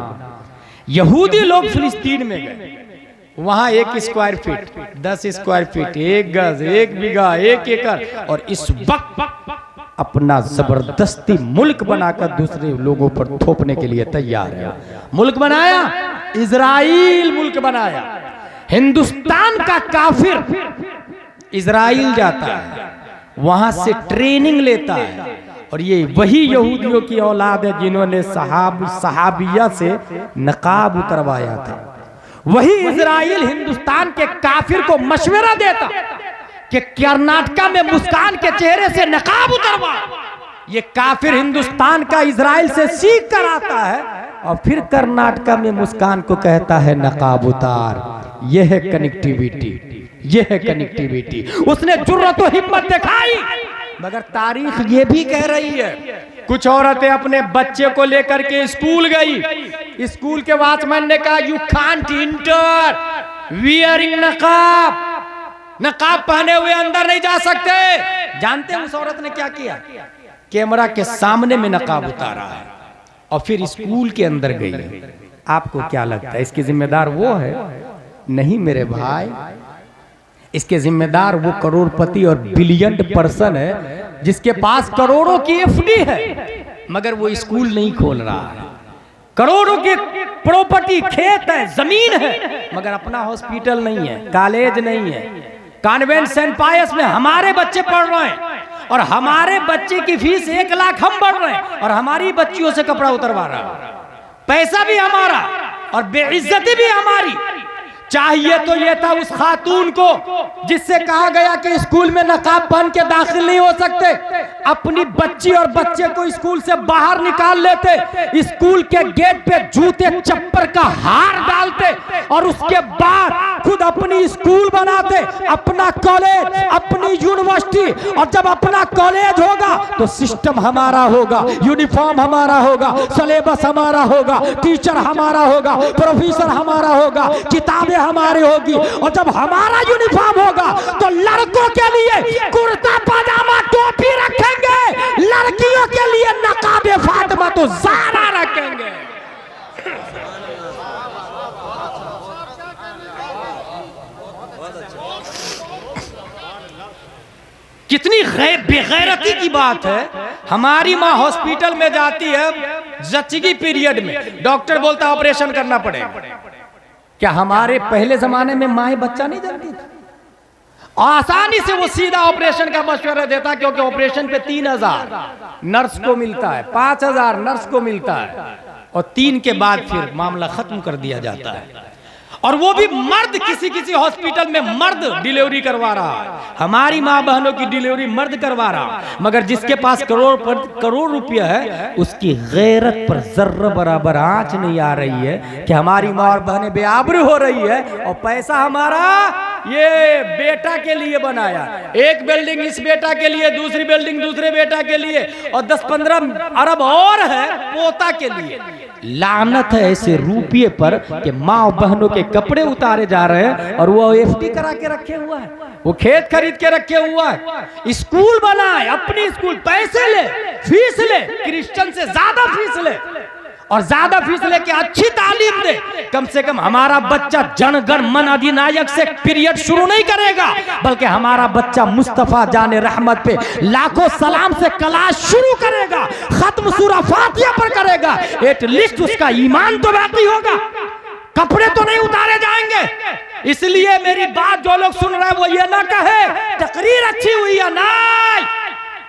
यहूदी लोग फिलिस्तीन में गए, वहां 1 स्क्वायर फीट, 10 स्क्वायर फीट, 1 गज, 1 बीघा, 1 एकड़, और इस वक्त अपना जबरदस्ती मुल्क बनाकर दूसरे लोगों पर थोपने के लिए तैयार है। मुल्क बनाया, इजराइल मुल्क बनाया। हिंदुस्तान का काफिर इजराइल जाता है, वहां से ट्रेनिंग लेता है, और ये वही यहूदियों की औलाद है जिन्होंने सहाबिया से नकाब उतरवाया था। वही इजराइल हिंदुस्तान के काफिर को मशवरा देता कि कर्नाटका में मुस्कान के चेहरे से नकाब उतरवा। ये काफिर हिंदुस्तान का इजराइल से सीख कर आता है, और फिर कर्नाटका में मुस्कान को कहता है नकाब उतार। यह है कनेक्टिविटी, यह है कनेक्टिविटी। उसने जुर्रत और हिम्मत दिखाई, मगर तारीख ये भी कह रही है, कुछ औरतें अपने बच्चे को लेकर के स्कूल गई। स्कूल के वॉचमैन ने कहा यू कांट इंटर वियरिंग नकाब, नकाब पहने हुए अंदर नहीं जा सकते। जानते हैं उस औरत ने क्या किया, कैमरा के सामने में नकाब उतारा है, और फिर स्कूल के अंदर गई। आपको क्या लगता है इसकी जिम्मेदार वो है? नहीं मेरे भाई, इसके जिम्मेदार वो करोड़पति और बिलियन पर्सन है जिसके पास करोड़ों की एफडी है मगर वो स्कूल नहीं खोल रहा है, करोड़ों की प्रॉपर्टी, खेत है, जमीन है, मगर अपना हॉस्पिटल नहीं है, कॉलेज नहीं है। कॉन्वेंट सेंट पायस में हमारे बच्चे पढ़ रहे हैं और हमारे बच्चे की फीस 1 लाख हम भर रहे हैं और हमारी बच्चियों से कपड़ा उतरवा रहा है। पैसा भी हमारा और बेइज्जती भी हमारी। चाहिए तो ये था उस खातून को जिससे कहा गया कि स्कूल में नकाब पहन के दाखिल नहीं हो सकते, अपनी बच्ची और बच्चे को स्कूल से बाहर निकाल लेते, स्कूल के गेट पे जूते चप्पल का हार डालते और उसके बाद खुद अपनी स्कूल बनाते, अपना कॉलेज, अपनी यूनिवर्सिटी। और जब अपना कॉलेज होगा तो सिस्टम हमारा होगा, यूनिफॉर्म हमारा होगा, सिलेबस हमारा होगा, टीचर हमारा होगा, प्रोफेसर हमारा होगा, किताबें हमारी होगी। और जब हमारा यूनिफॉर्म होगा तो लड़कों के लिए कुर्ता पजामा टोपी रखेंगे, लड़कियों के लिए नकाबे फातिमा तो ज़हरा रखेंगे। कितनी बेगैरती की बात है। हमारी माँ हॉस्पिटल में जाती है जच्ची पीरियड में, डॉक्टर बोलता ऑपरेशन करना पड़ेगा। क्या हमारे पहले जमाने में माँ बच्चा नहीं जानती थी? आसानी से वो सीधा ऑपरेशन का मशवरा देता, क्योंकि ऑपरेशन पे 3000 नर्स को मिलता है, 5000 नर्स को मिलता है और 3 के बाद फिर मामला खत्म कर दिया जाता है। और वो भी मर्द, किसी किसी हॉस्पिटल में मर्द डिलीवरी करवा रहा है। हमारी माँ बहनों की डिलीवरी मर्द करवा रहा, मगर जिसके पास करोड़ रुपया है उसकी गैरत पर जर्रा बराबर आंच नहीं आ रही है कि हमारी माँ और बहनें बेआबरू हो रही है और पैसा हमारा ये बेटा के लिए बनाया, एक बिल्डिंग इस बेटा के लिए, दूसरी बिल्डिंग दूसरे बेटा के लिए और 10-15 अरब और है पोता के लिए। लानत है ऐसे रुपये पर कि माँ और बहनों के कपड़े उतारे जा रहे हैं और वो एफडी करा के रखे हुआ है, वो खेत खरीद के रखे हुआ है। स्कूल बनाए, अपनी स्कूल, पैसे ले, फीस ले, क्रिश्चियन से ज्यादा फीस ले और ज्यादा फीस लेके अच्छी तालीम दे। कम से कम हमारा बच्चा जनगण मन अधिनायक से पीरियड शुरू नहीं करेगा, बल्कि हमारा बच्चा मुस्तफा जाने रहमत पे लाखों सलाम से क्लास शुरू करेगा, खत्म सूरा फातिहा पर करेगा। एटलीस्ट उसका ईमान तो बाकी होगा, कपड़े तो नहीं उतारे जाएंगे। इसलिए मेरी बात जो लोग सुन रहे हैं वो ये ना कहे तकरीर अच्छी हुई है, नहीं,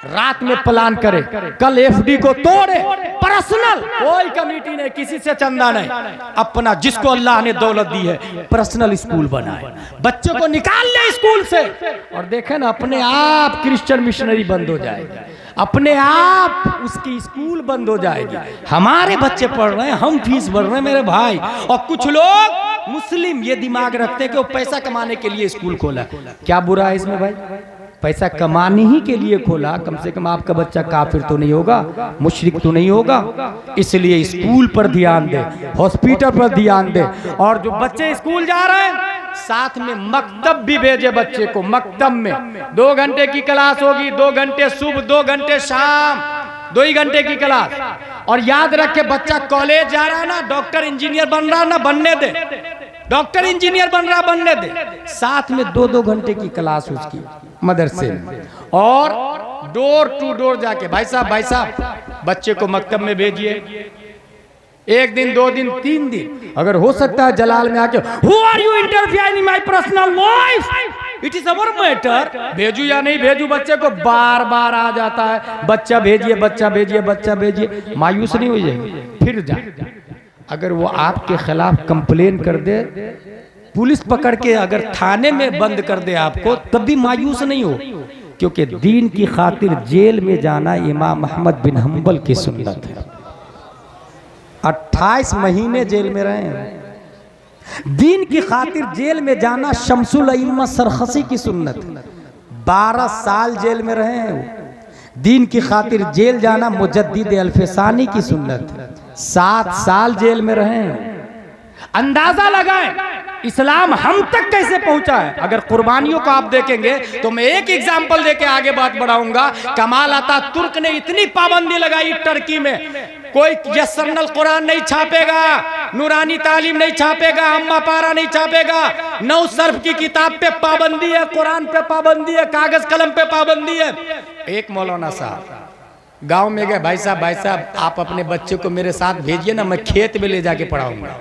रात में प्लान करे, कल एफडी को तोड़े, पर्सनल, कोई कमेटी नहीं, किसी से चंदा नहीं, अपना जिसको अल्लाह ने दौलत दी है पर्सनल स्कूल बनाए, बच्चों को निकाल ले स्कूल से और देखे ना अपने आप क्रिश्चियन मिशनरी बंद हो जाएगी, अपने आप उसकी स्कूल बंद हो जाएगी। हमारे बच्चे पढ़ रहे हैं, हम फीस भर रहे हैं मेरे भाई। और कुछ लोग मुस्लिम ये दिमाग रखते हैं कि वो पैसा कमाने के लिए स्कूल खोला। क्या बुरा है इसमें भाई? पैसा कमाने ही के लिए खोला, कम से कम आपका बच्चा काफिर तो नहीं होगा, मुशरिक तो नहीं होगा। इसलिए स्कूल पर ध्यान दे, हॉस्पिटल पर ध्यान दे। और जो बच्चे स्कूल जा रहे हैं साथ में मकतब भी भेजे बच्चे को। मकतब में 2 घंटे की क्लास होगी, 2 घंटे सुबह, 2 घंटे शाम, 2 ही घंटे की क्लास। और याद रखे बच्चा कॉलेज जा रहा है ना, डॉक्टर इंजीनियर बन रहा है ना, बनने दे, डॉक्टर इंजीनियर बन रहा बनने दे, साथ में 2-2 घंटे की क्लास उसकी मदरसे में। और डोर टू डोर जाके भाई साहब बच्चे को मकतब में भेजिए, 1 दिन 2 दिन 3 दिन, अगर हो सकता है जलाल में आके who are you interfering in my personal life, it is our matter, भेजू या नहीं भेजू, बच्चे को बार बार आ जाता है बच्चा भेजिए, बच्चा भेजिए, बच्चा भेजिए। मायूस नहीं हो जाएंगे, फिर जा, अगर वो आपके खिलाफ कंप्लेन कर दे, पुलिस पकड़ के अगर थाने में बंद कर दे आपको, तब भी मायूस नहीं हो, क्योंकि दीन की खातिर जेल में जाना इमाम अहमद बिन हम्बल की सुन्नत है। 28 महीने जेल में रहे हैं, दीन की खातिर जेल में जाना शमसुल अइम्मा सरखसी की सुन्नत है। 12 साल जेल में रहे हैं, दीन की खातिर जेल जाना मुजद्दिद अल्फसानी की सुन्नत है। 7 साल जेल में रहे हैं। अंदाजा लगाएं इस्लाम हम तक कैसे पहुंचा है। अगर कुर्बानियों को आप देखेंगे तो मैं एक एग्जाम्पल देके आगे बात बढ़ाऊंगा। कमाल अतातुर्क ने इतनी पाबंदी लगाई टर्की में, कोई यस्सरनल कुरान नहीं छापेगा, नूरानी तालीम नहीं छापेगा, अम्मा पारा नहीं छापेगा, नौ सर्फ की किताब पे पाबंदी है, कुरान पे पाबंदी है, कागज कलम पे पाबंदी है। एक मौलाना साहब गांव में गए, भाई साहब आप अपने बच्चे को मेरे साथ भेजिए ना, मैं खेत में ले जाके पढ़ाऊंगा,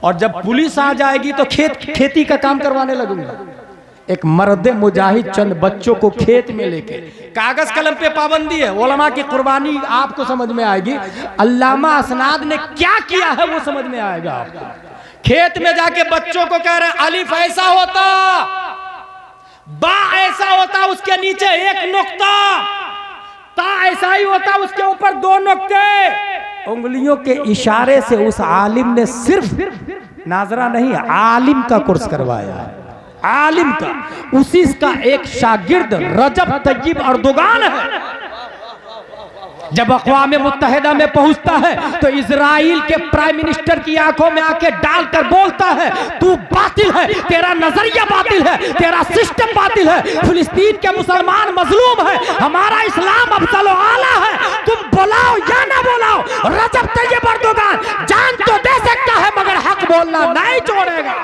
और जब पुलिस आ जाएगी तो खेती का काम करवाने लगूंगा। एक मर्द मुजाहिद चंद बच्चों को खेत में लेके, कागज कलम पे पाबंदी है। उलमा की कुर्बानी आपको समझ में आएगी, अल्लामा असनाद ने क्या किया है वो समझ में आएगा आपको। खेत में जाके बच्चों को कह रहे हैं अलिफ ऐसा होता, बा ऐसा होता, उसके नीचे एक नुक्ता, ता ऐसा ही होता, उसके ऊपर दो नुक्ते। उंगलियों के इशारे से उस आलिम ने सिर्फ नाजरा नहीं, आलिम का कोर्स करवाया है, आलिम का। उसी का एक शागिर्द रजब तय्यब अर्दोगान है। जब अक़वाम मुत्तहिदा में पहुंचता है तो इजराइल के प्राइम मिनिस्टर की आंखों में आके डालकर बोलता है तू बातिल है, तेरा नजरिया बातिल है, तेरा सिस्टम बातिल है, फिलिस्तीन के मुसलमान मजलूम है, हमारा इस्लाम अफजल व आला है, तुम बुलाओ या ना बुलाओ, रजब तय्यब अर्दोगान जान तो दे सकता है मगर हक बोलना नहीं छोड़ेगा।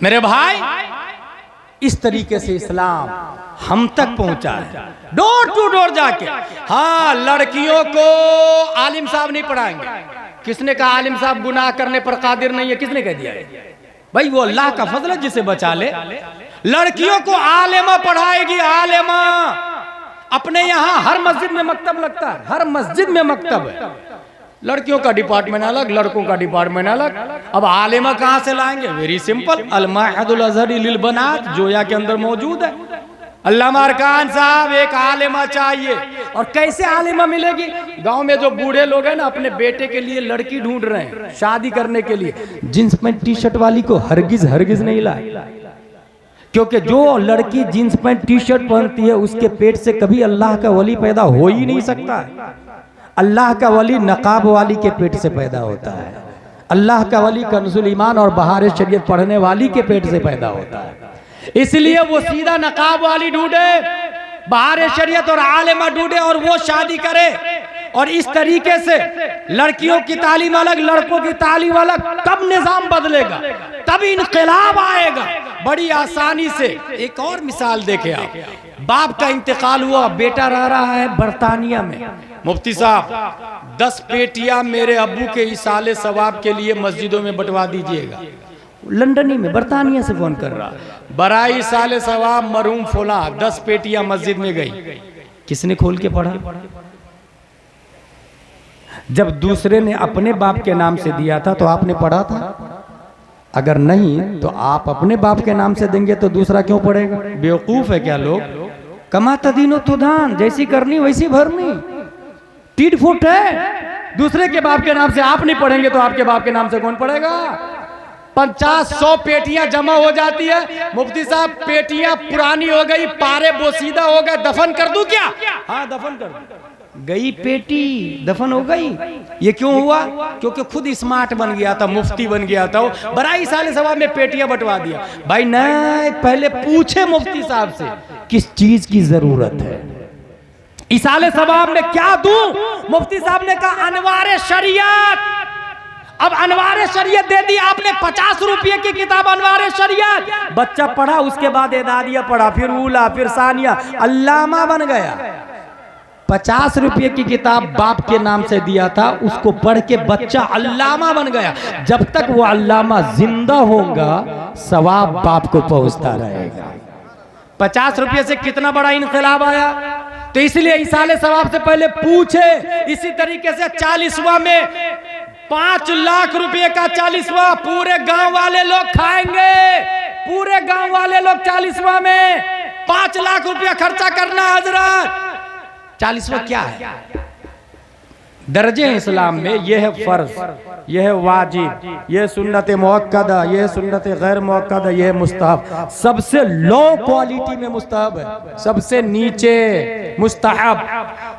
मेरे भाई, इस तरीके से इस्लाम हम तक पहुंचा है, डोर टू डोर जाके। हाँ, लड़कियों को आलिम साहब नहीं पढ़ाएंगे। किसने कहा आलिम साहब गुनाह करने पर कादिर नहीं है? किसने कह दिया? भाई वो अल्लाह का फजल है जिसे बचा ले। लड़कियों को आलिमा पढ़ाएगी, आलिमा। अपने यहाँ हर मस्जिद में मकतब लगता है, हर मस्जिद में मकतब है। लड़कियों का डिपार्टमेंट अलग, लड़कों का डिपार्टमेंट अलग। अब आलिमा कहां से लाएंगे? वेरी सिंपल, अल माहिदुल अज़हरी लिल बनात जोया के अंदर मौजूद है। अल्लामा अरकान साहब, एक आलिमा चाहिए। और कैसे आलिमा मिलेगी? गांव में जो बूढ़े लोग हैं ना, अपने बेटे के लिए लड़की ढूंढ रहे हैं शादी करने के लिए, जींस पैंट टी शर्ट वाली को हरगिज नहीं लाए, क्योंकि जो लड़की जींस पैंट टी शर्ट पहनती है उसके पेट से कभी अल्लाह का वली पैदा हो ही नहीं सकता। अल्लाह का वली नकाब वाली के पेट से पैदा होता है। अल्लाह का वली कंजुल ईमान और बहार शरीयत पढ़ने वाली के पेट से पैदा होता है। इसलिए वो सीधा नकाब वाली ढूंढे, बहार शरीयत और आलिमा ढूंढे और वो शादी करे। और इस तरीके से लड़कियों की तालीम अलग, लड़कों की तालीम अलग। तब निजाम बदलेगा, तब इनकलाब आएगा बड़ी आसानी से। एक और मिसाल देखे आप, बाप का इंतकाल हुआ, बेटा रह रहा है बरतानिया में। मुफ्ती साहब 10 पेटियां मेरे अब्बू के इसाले सवाब के लिए मस्जिदों में बंटवा दीजिएगा। लंदन ही में, बरतानिया से फोन कर रहा, बराई इसाले सवाब मरहूम फुला, 10 पेटियां मस्जिद में गई। किसने खोल के पढ़ा? जब दूसरे ने अपने बाप के नाम से दिया था तो आपने पढ़ा था? अगर नहीं तो आप अपने बाप के नाम से देंगे तो दूसरा क्यों पढ़ेगा? बेवकूफ है क्या लोग? कमा तदीनो तुदान, जैसी करनी वैसी भरनी। टीट फुट है। दूसरे के बाप के नाम से आप नहीं पढ़ेंगे तो आपके बाप के नाम से कौन पढ़ेगा? 50-100 पेटियां जमा हो जाती है। मुफ्ती साहब पेटियां पुरानी हो गई, पारे बोसीदा हो गए, दफन कर दूं क्या? हाँ दफन कर दूं। गई पेटी, दफन हो गई। ये क्यों हुआ? क्योंकि खुद स्मार्ट बन गया था, मुफ्ती बन गया था। बराई साले सवाब में पेटियां बंटवा दिया। भाई नहीं, पहले पूछे मुफ्ती साहब से किस चीज की जरूरत है, इसाले सवाब में क्या दूं? मुफ्ती साहब ने कहा अनवारे शरीयत। अब अनवारे शरीयत दे दी आपने, 50 रुपये की किताब अनवारे शरीयत। बच्चा पढ़ा, उसके बाद एदादिया पढ़ा, फिर उला, फिर सानिया, अल्लामा बन गया। 50 रुपये की किताब बाप के नाम से दिया था, उसको पढ़ के बच्चा अल्लामा बन गया। जब तक वो अल्लामा जिंदा होगा सवाब बाप को पहुंचता रहेगा। 50 रुपये से कितना बड़ा इनकलाब आया। तो इसलिए इसाले सवाब से पहले पूछे। इसी तरीके से 40वां में 5 लाख रुपए का 40वां पूरे गांव वाले लोग खाएंगे। पूरे गांव वाले लोग 40वां में 5 लाख रुपया खर्चा करना। हजरत 40वां क्या है? दर्जे हैं इस्लाम में। यह है फर्ज, यह है वाजिब, यह है सुन्नत मुअक्कदा, यह है सुन्नत गैर मुअक्कदा, यह है मुस्तहब। सबसे लो क्वालिटी में मुस्तहब है, सबसे नीचे मुस्तहब।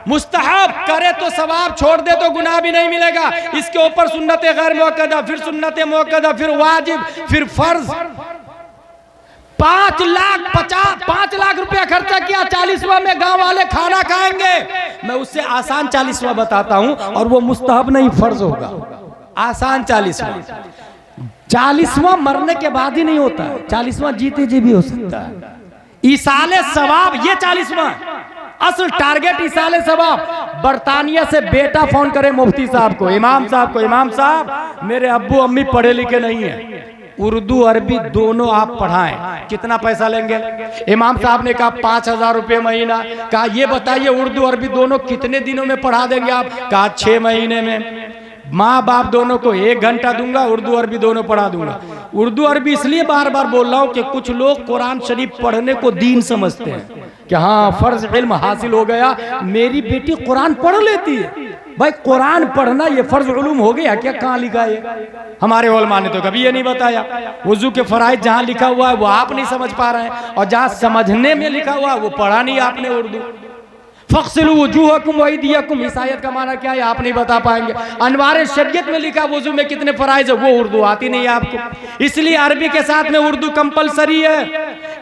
मुस्तहब करे तो सवाब, छोड़ दे तो गुनाह भी नहीं मिलेगा। इसके ऊपर सुन्नत गैर मुअक्कदा, फिर सुन्नत मुअक्कदा, फिर वाजिब, फिर फर्ज। 5 लाख रुपया खर्चा किया, 40वां में गांव वाले खाना खाएंगे। मैं उससे आसान 40वां बताता हूं, और वो मुस्तहब नहीं फर्ज होगा। आसान 40वां मरने के बाद ही नहीं होता है, 40वां जीते जी भी हो सकता है। इसाले सवाब ये 40वां असल टारगेट, इसाले सवाब। बर्तानिया से बेटा फोन करे मुफ्ती साहब को, इमाम साहब को, इमाम साहब मेरे अब्बू अम्मी पढ़े लिखे नहीं है, उर्दू अरबी दोनों आप पढ़ाएं, कितना पैसा लेंगे? इमाम साहब ने कहा 5,000 रुपये महीना। कहा ये बताइए उर्दू अरबी दोनों कितने दिनों में पढ़ा देंगे आप? कहा 6 महीने में। माँ बाप दोनों को 1 घंटा दूंगा, उर्दू अरबी दोनों पढ़ा दूंगा। उर्दू अरबी इसलिए बार बार बोल रहा हूँ कि कुछ लोग कुरान शरीफ पढ़ने को दीन समझते हैं कि हाँ फर्ज इल्म हासिल हो गया, मेरी बेटी कुरान पढ़ लेती है। भाई कुरान पढ़ना ये फर्ज उलूम हो गया क्या? कहाँ लिखा है? हमारे उलमा ने तो कभी ये नहीं बताया। वुजू के फराइज जहाँ लिखा हुआ है वो आप नहीं समझ पा रहे हैं, और जहाँ समझने में लिखा हुआ है वो पढ़ा नहीं आपने उर्दू। फक्सिलू वजूहकुम वअयदियकुम, इस आयत का माना क्या है आप नहीं बता पाएंगे। अनवार शरीयत में लिखा वुजू में कितने फराइज है, वो उर्दू आती नहीं है आपको, इसलिए अरबी के साथ में उर्दू कंपलसरी है।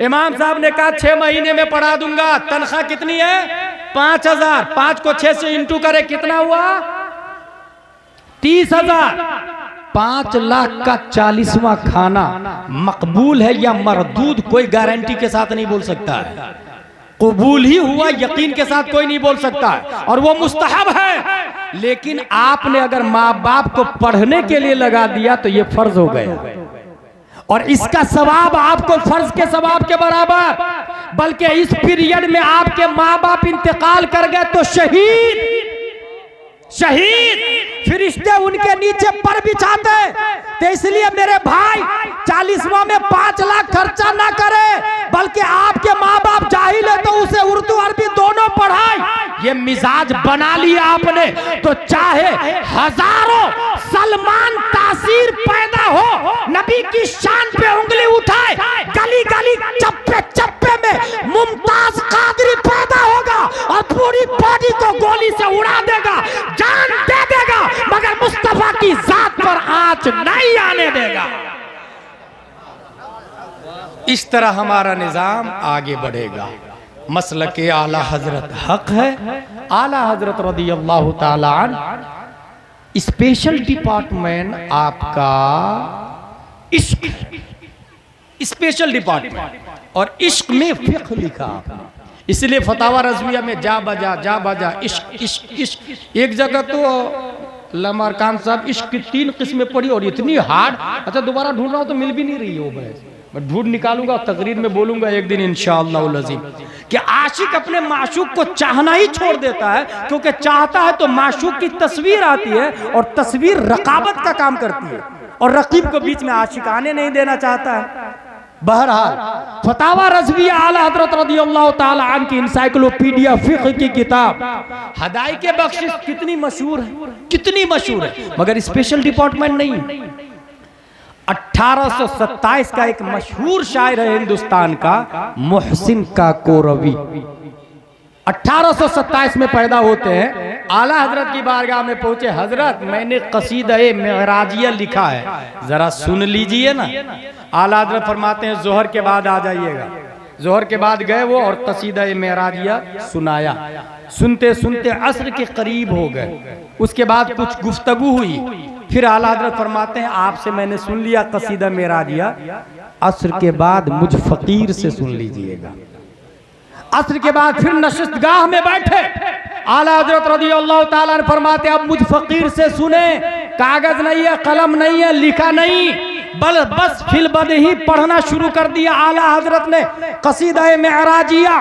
इमाम साहब ने कहा 6 महीने में पढ़ा दूंगा। तनख्वाह कितनी है? 5,000। 5 को 6 से इंटू करे कितना हुआ? 30,000। 5 लाख का 40वां खाना मकबूल है या मरदूद कोई गारंटी के साथ नहीं बोल सकता है। कबूल ही हुआ यकीन के साथ कोई नहीं बोल सकता है, और वो मुस्तहब है। लेकिन आपने अगर माँ बाप को पढ़ने के लिए लगा दिया तो ये फर्ज हो गया, और इसका सवाब आपको फर्ज के सवाब के बराबर। बल्कि इस पीरियड में आपके माँ बाप इंतकाल कर गए तो शहीद फरिश्ते उनके नीचे पर बिछाते। तो इसलिए मेरे भाई 40वां में 5 लाख खर्चा ना करे, बल्कि आपके माँ बाप जाहिल है तो उसे उर्दू अरबी दोनों पढ़ाए। ये मिजाज बना लिया आपने तो चाहे हजारों सलमान तासीर पैदा हो, नबी की शान पे उंगली उठाए, गली गली चप्पे चप्पे में मुमताज कादरी पैदा होगा और पूरी बॉडी को गोली से उड़ा देगा, जान दे देगा, मगर मुस्तफा की जात पर आंच नहीं आने देगा। इस तरह हमारा निजाम आगे बढ़ेगा। मसलक आला हजरत हक है। आला हजरत रदियल्लाहु ताला अन्हु स्पेशल डिपार्टमेंट आपका इश्क, स्पेशल डिपार्टमेंट, और इश्क में फिक्र लिखा आपने। इसलिए फतावा रज़विया में जा बजा इश्क इश्क इश्क। एक जगह तो लमारकान साहब इश्क की 3 किस्में पढ़ी और इतनी हार्ड। अच्छा दोबारा ढूंढ रहा हूँ तो मिल भी नहीं रही हो, मैं ढूंढ निकालूंगा, तकरीर में बोलूंगा एक दिन इंशाअल्लाह अज़ीम कि आशिक अपने माशूक को चाहना ही छोड़ देता है, क्योंकि चाहता है तो माशूक की तस्वीर आती है, और तस्वीर रकाबत का काम करती है, और रकीब को बीच में आशिक आने नहीं देना चाहता है। बहरहाल फतावा रज़विया आला हज़रत रज़ियल्लाहु ताला अन्हु की इंसाइक्लोपीडिया फिक़्ह की किताब हदायक़े बख्शिश कितनी मशहूर है, कितनी मशहूर है, मगर स्पेशल डिपार्टमेंट नहीं। 1827 का एक मशहूर शायर है हिंदुस्तान का, मोहसिन काकोरवी। 1827 में पैदा होते हैं। आला हजरत की बारगाह में पहुंचे, हजरत मैंने कसीदा-ए मेराजिया लिखा है, जरा सुन लीजिए ना। आला हजरत फरमाते हैं जोहर के बाद आ जाइएगा। जोहर के बाद गए वो और कसीदा-ए मेराजिया सुनाया। सुनते सुनते असर के करीब हो गए। उसके बाद कुछ गुफ्तगू हुई, फिर आला हजरत फरमाते हैं आपसे मैंने सुन लिया कसीदा मेराजिया, असर के बाद मुझ फकीर से सुन लीजिएगा। असर के बाद फिर नशिस्तगाह में बैठे, आला हजरत रज़ियल्लाहु ताला अन्हु फरमाते अब मुझ फकीर से सुने, कागज नहीं है, कलम नहीं है, लिखा नहीं, बस फिलबद ही पढ़ना शुरू कर दिया। आला हजरत ने कसीदा-ए मेराजिया,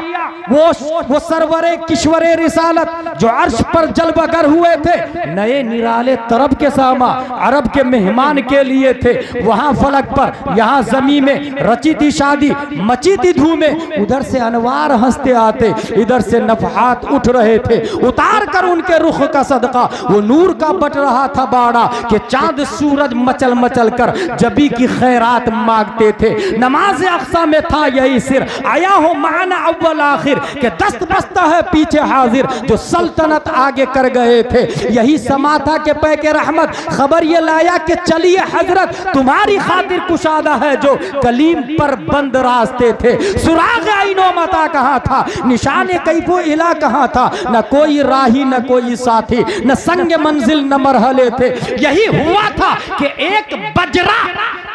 वो सरवरे किश्वरे रिसालत जो अर्श पर जलवगर हुए थे, नए निराले तरब के सामा अरब के मेहमान के लिए थे। वहां फलक पर यहाँ जमी में रची थी शादी, मची थी धूमें, उधर से अनवार हंसते आते, इधर से नफहात उठ रहे थे। उतार कर उनके रुख का सदका वो नूर का बट रहा था बाड़ा, कि चांद सूरज मचल मचल कर जबी की खैरात मांगते थे। नमाज अक्सा में था यही सिर, आया हो माना अव्वल आखिर, के दस्त बस्ता है पीछे हाजिर, जो सल्तनत आगे कर गए थे। यही समा था के पैके रहमत, खबर ये लाया कि चलिए हजरत, तुम्हारी खातिर कुशादा है जो कलीम पर बंद रास्ते थे। सुराग आइनो मता कहाँ था, निशाने कैफो इला कहाँ था, न कोई राही न कोई साथी, न संग मंजिल न मरहले थे। यही हुआ था कि एक बजरा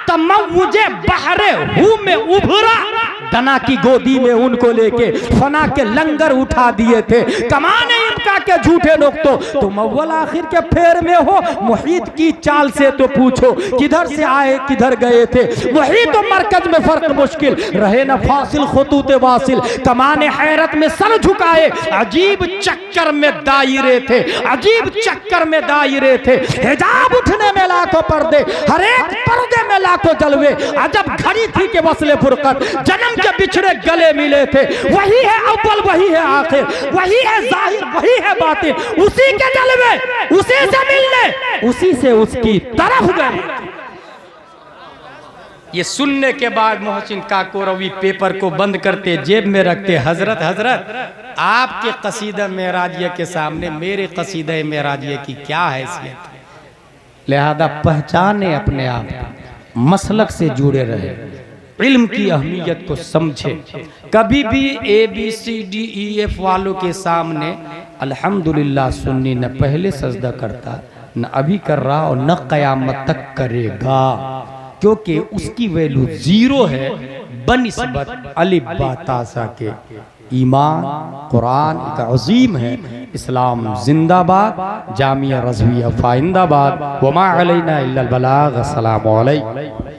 तमव्वुजे बहरे हू में उभरा, दना की गोदी में उनको लेके फना के लंगर उठा दिए थे। कमाने इनका के झूठे लोग तो तुम अव्वल आखिर के फेर में हो, मुहीत की चाल से तो पूछो किधर से आए किधर गए थे। मुहीत और मरकज में फर्क मुश्किल, रहे न फासिल खुतूत वासिल, कमाने हैरत में सर झुकाए, अजीब चक्कर में दायरे थे, अजीब चक्कर में दायरे थे। हिजाब उठने में लाखों पर्दे, हर एक पर्दे में लाखों जलवे, अजब घड़ी थी के वसले फुरकत, जन्म के बिछड़े गले मिले थे। वही है अव्वल वही है आखिर, वही है जाहिर वही है बातिन, उसी के जलवे उसी से मिलने उसी से उसकी तरफ गए। ये सुनने के बाद मोहसिन काकोरवी पेपर को बंद करते, जेब में रखते, हजरत हजरत आपके कसीदा मेराजिया के सामने मेरे कसीदा मेराजिया की क्या हैसियत है, लिहाजा पहचाने अपने आप, मसलक से जुड़े रहे, इल्म की अहमियत को समझे। कभी भी ABCDEF वालों के सामने अल्हम्दुलिल्लाह सुन्नी न पहले सजदा करता, न अभी कर रहा और न क़यामत तक करेगा, क्योंकि उसकी वैल्यू जीरो है बनिस्बत अलिफ बा ता सा के। ईमान कुरान एक अजीम है, इस्लाम जिंदाबाद, जामिया रज़विया फाइंदाबाद, वमा अलैना इल्लल बलाग। अस्सलामु अलैकुम।